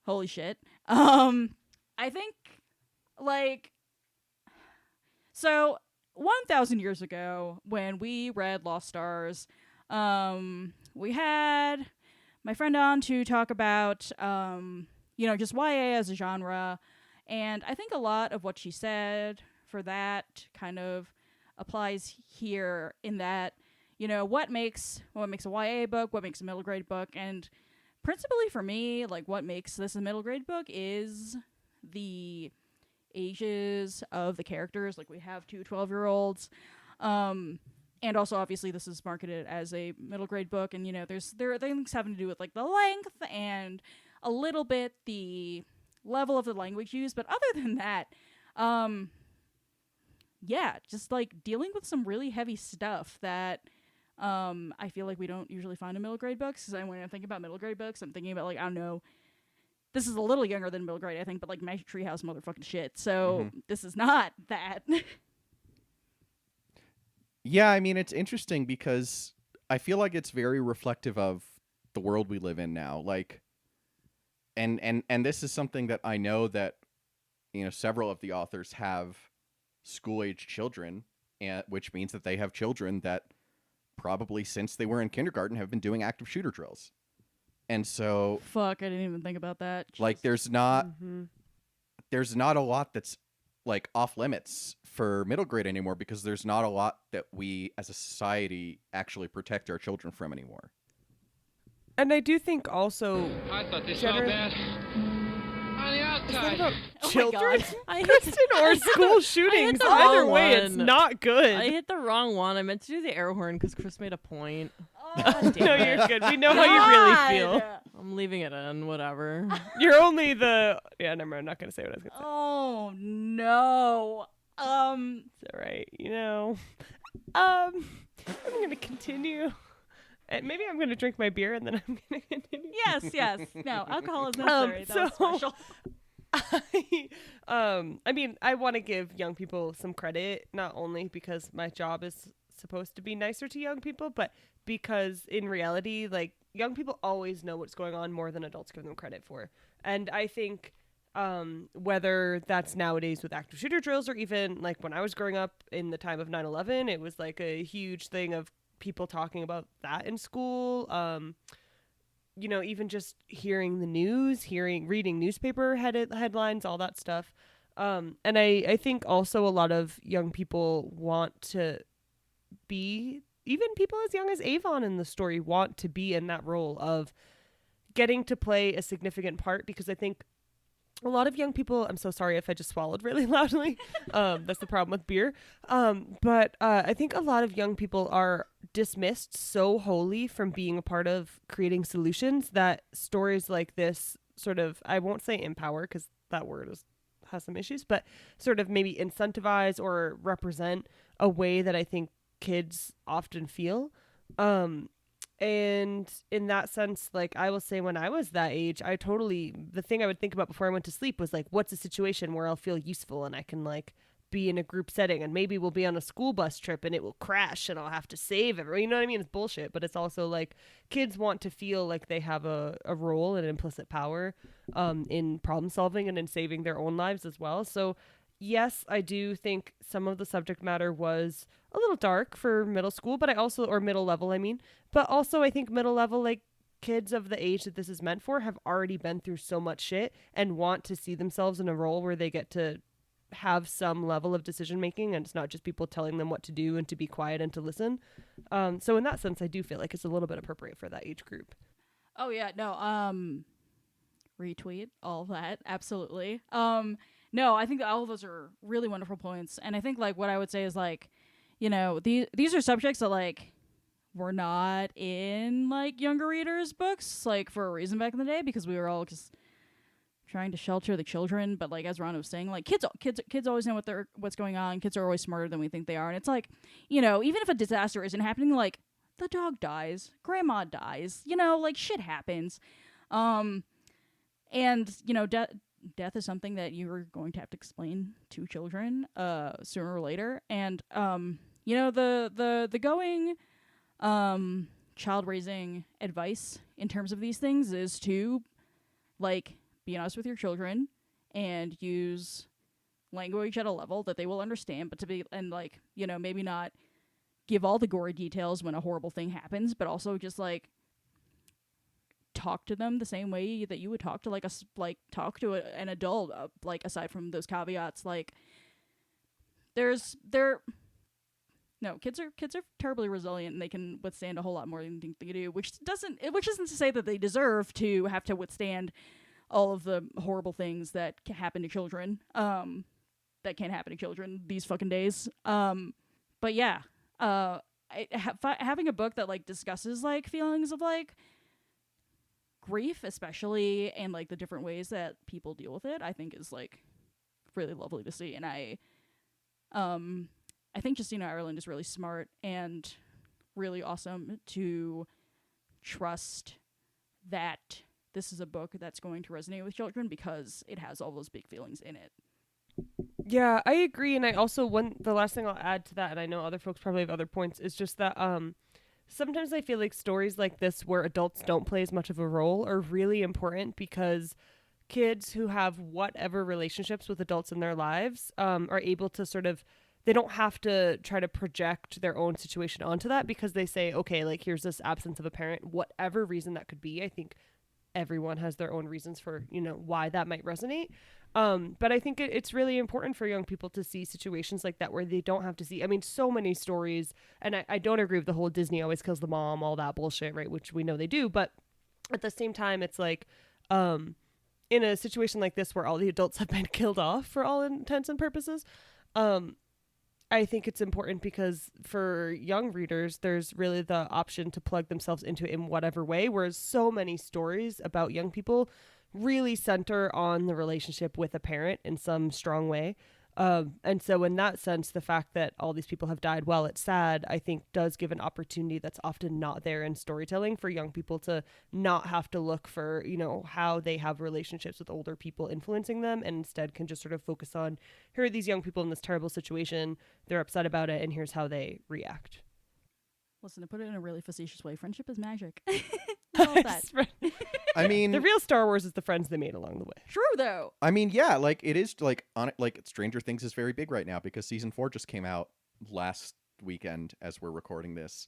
Holy shit. I think like so 1,000 years ago when we read Lost Stars, we had my friend on to talk about just YA as a genre, and I think a lot of what she said for that kind of applies here in that what makes a YA book, what makes a middle grade book, and principally for me, like what makes this a middle grade book is the ages of the characters. Like we have two 12-year-olds, and also obviously this is marketed as a middle grade book, and there are things having to do with like the length and a little bit the level of the language used, but other than that, just like dealing with some really heavy stuff that I feel like we don't usually find in middle grade books, because when I think about middle grade books, I'm thinking about, like, I don't know, this is a little younger than middle grade, I think, but like Magic Treehouse motherfucking shit. So this is not that. Yeah, I mean, it's interesting because I feel like it's very reflective of the world we live in now. Like, and this is something that I know that, several of the authors have school-age children, and which means that they have children that probably since they were in kindergarten have been doing active shooter drills. And so, Fuck, I didn't even think about that. like, Jesus. there's not a lot that's like off limits for middle grade anymore, because there's not a lot that we as a society actually protect our children from anymore. And I do think also I thought they smelled bad. On the outside. about Oh my children, God. I hit, Kristen, or school shootings. the Either wrong way, it's one. not good. I hit the wrong one. I meant to do the air horn because Chris made a point. Oh, No, damn it. you're good. We know how you really feel. God. I'm leaving it in, whatever. You're only the never mind, I'm not gonna say what I was gonna say. Oh no. It's alright, I'm gonna continue. And maybe I'm gonna drink my beer and then I'm gonna continue. Yes. No, alcohol is necessary. That was special. I mean, I want to give young people some credit, not only because my job is supposed to be nicer to young people, but because in reality, like, young people always know what's going on more than adults give them credit for. And I think whether that's nowadays with active shooter drills, or even like when I was growing up in the time of 9/11, it was like a huge thing of people talking about that in school. Even just hearing the news, reading newspaper headlines, all that stuff. And I think also a lot of young people want to be, even people as young as Avon in the story, want to be in that role of getting to play a significant part, because I think a lot of young people, I'm so sorry if I just swallowed really loudly. That's the problem with beer. But I think a lot of young people are dismissed so wholly from being a part of creating solutions that stories like this sort of, I won't say empower because that word has some issues, but sort of maybe incentivize or represent a way that I think kids often feel. And in that sense, like, I will say when I was that age, the thing I would think about before I went to sleep was like, what's a situation where I'll feel useful and I can like be in a group setting, and maybe we'll be on a school bus trip and it will crash and I'll have to save everyone. You know what I mean? It's bullshit, but it's also like kids want to feel like they have a role and an implicit power in problem solving and in saving their own lives as well. So yes, I do think some of the subject matter was a little dark for middle school, but or middle level, but also I think middle level, like, kids of the age that this is meant for have already been through so much shit and want to see themselves in a role where they get to have some level of decision making, and it's not just people telling them what to do and to be quiet and to listen. So in that sense, I do feel like it's a little bit appropriate for that age group. Oh yeah, no. Retweet all that, absolutely. No, I think that all of those are really wonderful points, and I think like what I would say is like, these are subjects that like were not in like younger readers' books like for a reason back in the day, because we were all just trying to shelter the children. But like as Ron was saying, like kids always know what's going on. Kids are always smarter than we think they are, and it's like, even if a disaster isn't happening, like the dog dies, grandma dies, like shit happens, and death is something that you're going to have to explain to children sooner or later. And the going child raising advice in terms of these things is to like be honest with your children and use language at a level that they will understand, but to be, and like, maybe not give all the gory details when a horrible thing happens, but also just like talk to them the same way that you would talk to an adult, like aside from those caveats. Like kids are terribly resilient, and they can withstand a whole lot more than you think they do, which isn't to say that they deserve to have to withstand all of the horrible things that can happen to children, that can't happen to children these fucking days. But yeah, having a book that like discusses like feelings of like grief, especially, and like the different ways that people deal with it, I think is like really lovely to see. And I think Justina Ireland is really smart and really awesome to trust that this is a book that's going to resonate with children because it has all those big feelings in it. Yeah, I agree. And I also, the last thing I'll add to that, and I know other folks probably have other points, is just that sometimes I feel like stories like this where adults don't play as much of a role are really important because kids who have whatever relationships with adults in their lives are able to sort of, they don't have to try to project their own situation onto that because they say, okay, like here's this absence of a parent, whatever reason that could be. I think everyone has their own reasons for, why that might resonate. But I think it's really important for young people to see situations like that where they don't have to see, I mean, so many stories, and I don't agree with the whole Disney always kills the mom, all that bullshit, right? Which we know they do. But at the same time, it's like, in a situation like this where all the adults have been killed off for all intents and purposes, I think it's important because for young readers, there's really the option to plug themselves into it in whatever way, whereas so many stories about young people really center on the relationship with a parent in some strong way. And so in that sense, the fact that all these people have died while it's sad, I think does give an opportunity that's often not there in storytelling for young people to not have to look for, how they have relationships with older people influencing them, and instead can just sort of focus on, here are these young people in this terrible situation, they're upset about it, and here's how they react. Listen, to put it in a really facetious way, friendship is magic. All that. I mean, the real Star Wars is the friends they made along the way. True, though. I mean, yeah, like it is like on it. Like Stranger Things is very big right now because season 4 just came out last weekend as we're recording this,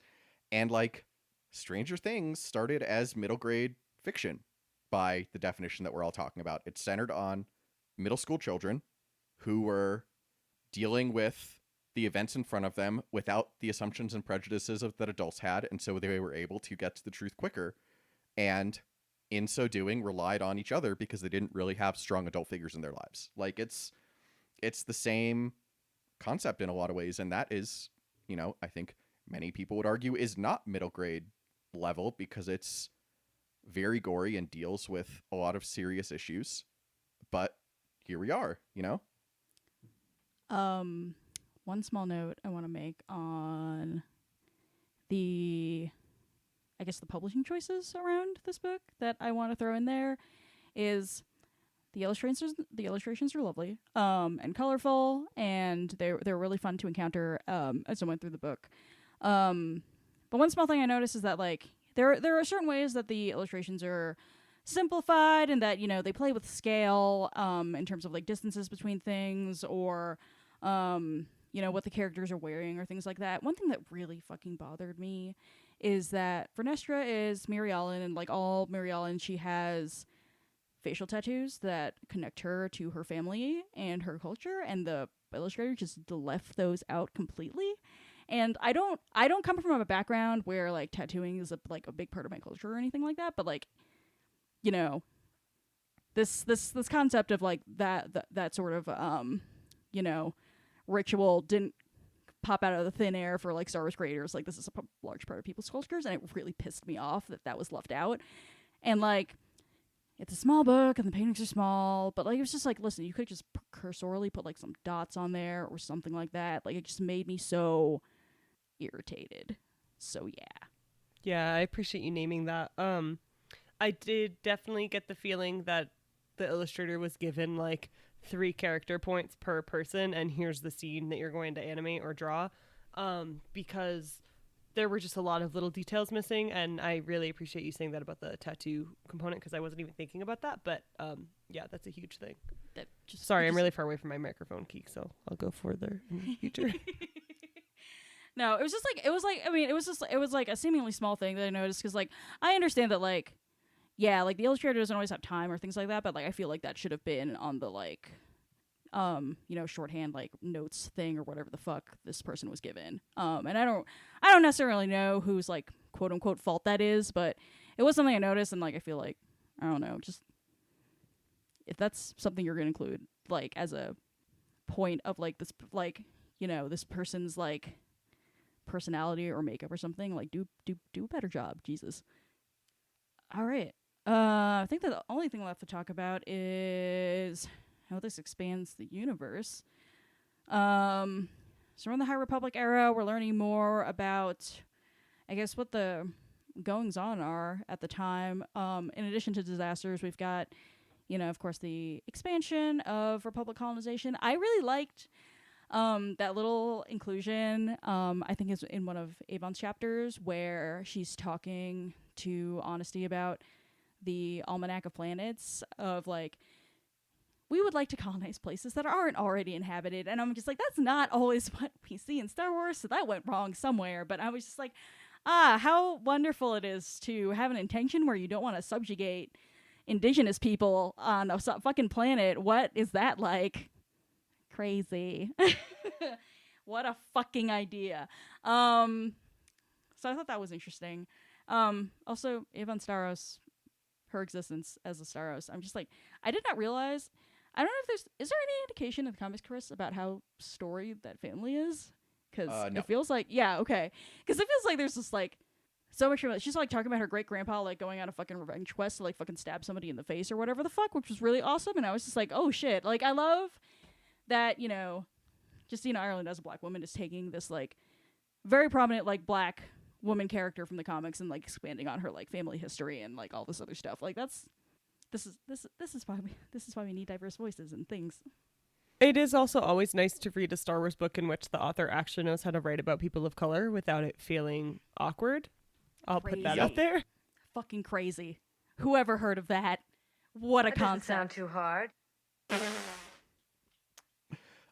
and like Stranger Things started as middle grade fiction by the definition that we're all talking about. It's centered on middle school children who were dealing with the events in front of them without the assumptions and prejudices that adults had, and so they were able to get to the truth quicker, and in so doing relied on each other because they didn't really have strong adult figures in their lives. Like it's the same concept in a lot of ways, and that is, I think many people would argue is not middle grade level because it's very gory and deals with a lot of serious issues, but here we are. One small note I want to make on the publishing choices around this book that I want to throw in there is the illustrations are lovely and colorful, and they're really fun to encounter as I went through the book. But one small thing I noticed is that like there are certain ways that the illustrations are simplified and that they play with scale in terms of like distances between things or what the characters are wearing or things like that. One thing that really fucking bothered me is that Vernestra is Mary Ellen, and like all Mary Ellen, she has facial tattoos that connect her to her family and her culture, and the illustrator just left those out completely. And I don't come from a background where like tattooing is a big part of my culture or anything like that, but like this concept of like that sort of ritual didn't pop out of the thin air for like Star Wars creators. Like this is a large part of people's cultures, and it really pissed me off that was left out. And like it's a small book and the paintings are small, but like it was just like, listen, you could just cursorily put like some dots on there or something like that. Like it just made me so irritated. So Yeah, I appreciate you naming that. I did definitely get the feeling that the illustrator was given like 3 character points per person, and here's the scene that you're going to animate or draw, because there were just a lot of little details missing, and I really appreciate you saying that about the tattoo component because I wasn't even thinking about that, but yeah, that's a huge thing. Sorry, I'm really far away from my microphone, Keek, so I'll go further in the future. No, it was like a seemingly small thing that I noticed because like I understand that like like the illustrator doesn't always have time or things like that, but like I feel like that should have been on the like shorthand like notes thing or whatever the fuck this person was given. And I don't necessarily know whose like quote unquote fault that is, but it was something I noticed, and like I feel like I don't know, just if that's something you're gonna include like as a point of like this like this person's like personality or makeup or something, like do a better job, Jesus. All right. I think that the only thing left to talk about is how this expands the universe. So in the High Republic era, we're learning more about I guess what the goings on are at the time. In addition to disasters, we've got, of course, the expansion of Republic colonization. I really liked that little inclusion. I think is in one of Avon's chapters where she's talking to Honesty about the Almanac of Planets of like, we would like to colonize places that aren't already inhabited. And I'm just like, that's not always what we see in Star Wars, so that went wrong somewhere. But I was just like, how wonderful it is to have an intention where you don't want to subjugate indigenous people on a fucking planet. What is that like? Crazy. What a fucking idea. So I thought that was interesting. Also, Avon Staros, her existence as a Staros, I'm just like, I did not realize. I don't know if is there any indication in the comics, Chris, about how storied that family is? Because No. it feels like, yeah, okay. Because it feels like there's just like so much. She's like talking about her great grandpa like going on a fucking revenge quest to like fucking stab somebody in the face or whatever the fuck, which was really awesome. And I was just like, oh shit. Like, I love that, Justina Ireland as a black woman is taking this like very prominent like black woman character from the comics and like expanding on her like family history and like all this other stuff. Like this is why we need diverse voices and things. It is also always nice to read a Star Wars book in which the author actually knows how to write about people of color without it feeling awkward. I'll put that Crazy. out there. Fucking crazy. Whoever heard of that? What a That doesn't concept. sound too hard.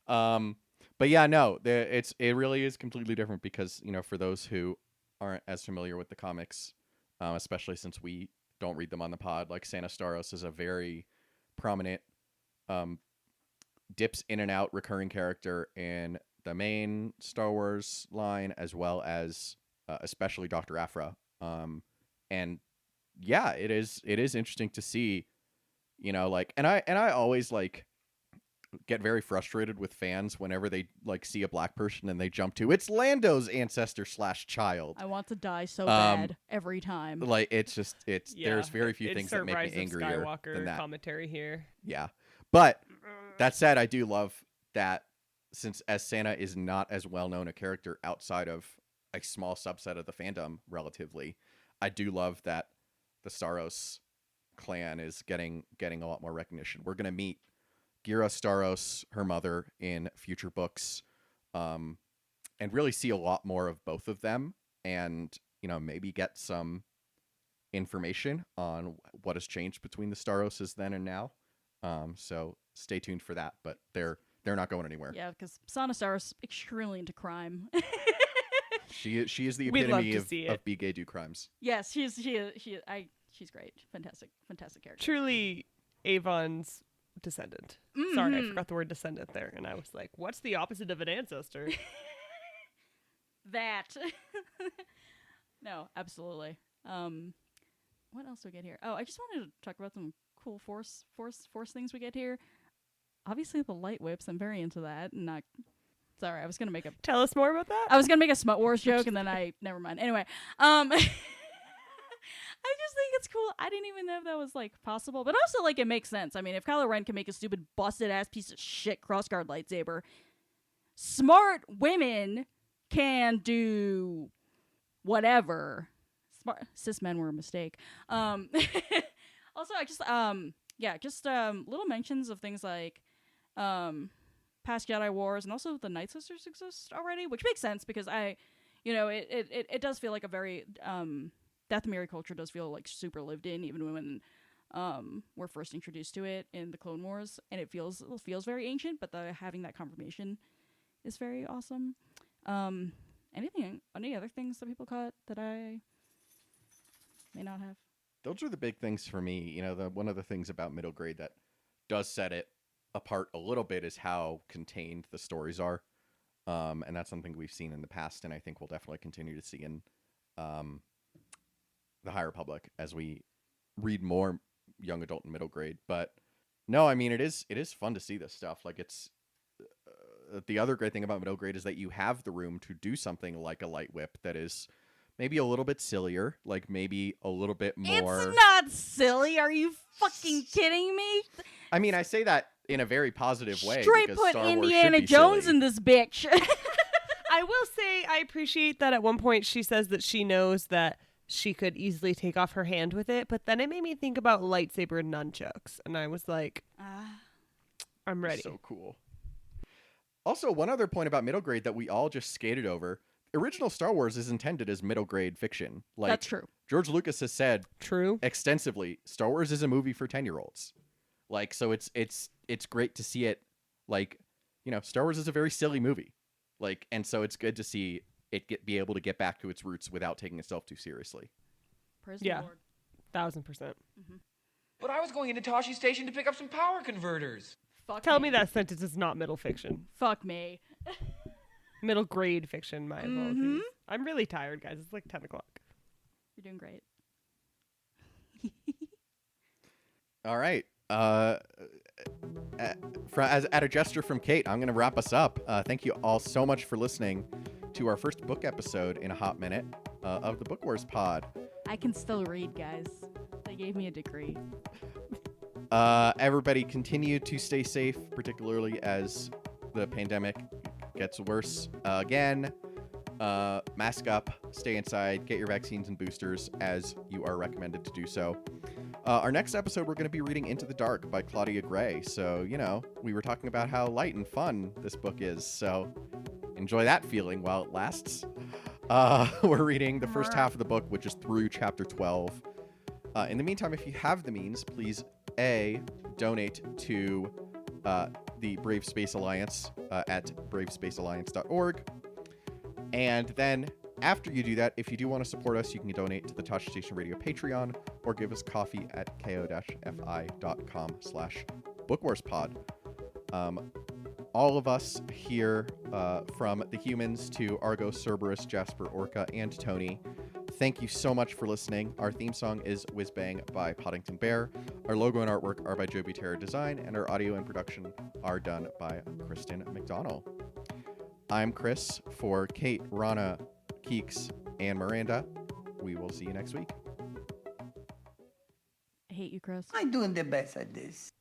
But yeah, no, it really is completely different because, for those who aren't as familiar with the comics, especially since we don't read them on the pod, like Santa Staros is a very prominent, dips in and out recurring character in the main Star Wars line, as well as especially Dr. Aphra. And yeah, it is interesting to see, like, and I always like get very frustrated with fans whenever they like see a black person and they jump to it's Lando's ancestor / child. I want to die so bad every time. Like it's there's very few It's things our that make Rise me of angrier Skywalker than that. commentary here. Yeah. But that said, I do love that since as Santa is not as well known a character outside of a small subset of the fandom relatively, I do love that the Staros clan is getting a lot more recognition. We're going to meet Gira Staros, her mother, in future books, and really see a lot more of both of them, and maybe get some information on what has changed between the Staroses then and now. So stay tuned for that, but they're not going anywhere. Yeah, because Sana Staros extremely into crime. She is the We'd love epitome to see it. of be gay do crimes. Yes, she's great. Fantastic character. Truly Avon's descendant. Mm-hmm. Sorry, I forgot the word descendant there. And I was like, what's the opposite of an ancestor? That. No, absolutely. What else do we get here? Oh, I just wanted to talk about some cool force things we get here. Obviously, the light whips. I'm very into that. Sorry, I was gonna make a. Tell us more about that. I was gonna make a Smut Wars joke, and then never mind. Anyway, I just think it's cool. I didn't even know if that was like possible, but also like it makes sense. I mean, if Kylo Ren can make a stupid busted ass piece of shit crossguard lightsaber, smart women can do whatever. Smart cis men were a mistake. Also, I just little mentions of things like past Jedi Wars, and also the Night Sisters exist already, which makes sense because it does feel like a very Dathomiri culture does feel like super lived in, even when we're first introduced to it in the Clone Wars, and it feels very ancient. But having that confirmation is very awesome. Any other things that people caught that I may not have? Those are the big things for me. One of the things about middle grade that does set it apart a little bit is how contained the stories are. And that's something we've seen in the past, and I think we'll definitely continue to see in the High Republic as we read more young adult and middle grade. But no, I mean, it is fun to see this stuff. Like, it's the other great thing about middle grade is that you have the room to do something like a light whip that is maybe a little bit sillier, like maybe a little bit more. It's not silly. Are you fucking kidding me? I mean, I say that in a very positive way. Straight because put Star Wars Indiana should be Jones silly. in this bitch. I will say I appreciate that at one point she says that she knows that she could easily take off her hand with it, but then it made me think about lightsaber nunchucks, and I was like, I'm ready. So cool. Also, one other point about middle grade that we all just skated over. Original Star Wars is intended as middle grade fiction. Like, That's true. George Lucas has said True. extensively, Star Wars is a movie for 10-year-olds. Like, so it's great to see it. Like, you know, Star Wars is a very silly movie. Like, and so it's good to see it be able to get back to its roots without taking itself too seriously. Praise Yeah. the Lord. 1000%. But I was going into Toshi Station to pick up some power converters. Fuck Tell me that sentence is not middle fiction. Fuck me. Middle grade fiction, my apologies. I'm really tired, guys. It's like 10 o'clock. You're doing great. All right. At a gesture from Kate, I'm going to wrap us up. Thank you all so much for listening to our first book episode in a hot minute of the Book Wars pod. I can still read, guys. They gave me a degree. Everybody continue to stay safe, particularly as the pandemic gets worse again. Mask up, stay inside, get your vaccines and boosters as you are recommended to do so. Our next episode, we're going to be reading Into the Dark by Claudia Gray. So, you know, we were talking about how light and fun this book is. So enjoy that feeling while it lasts. We're reading the first half of the book, which is through chapter 12. In the meantime, if you have the means, please, A, donate to the Brave Space Alliance at bravespacealliance.org. And then after you do that, if you do want to support us, you can donate to the Tosh Station Radio Patreon or give us coffee at ko-fi.com/bookwarspod. All of us here, from the humans to Argo, Cerberus, Jasper, Orca, and Tony, thank you so much for listening. Our theme song is Whiz Bang by Poddington Bear. Our logo and artwork are by Joby Terra Design, and our audio and production are done by Kristen McDonnell. I'm Chris for Kate, Rana, Keeks, and Miranda. We will see you next week. I hate you, Chris. I'm doing the best at this.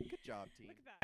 Good job, team.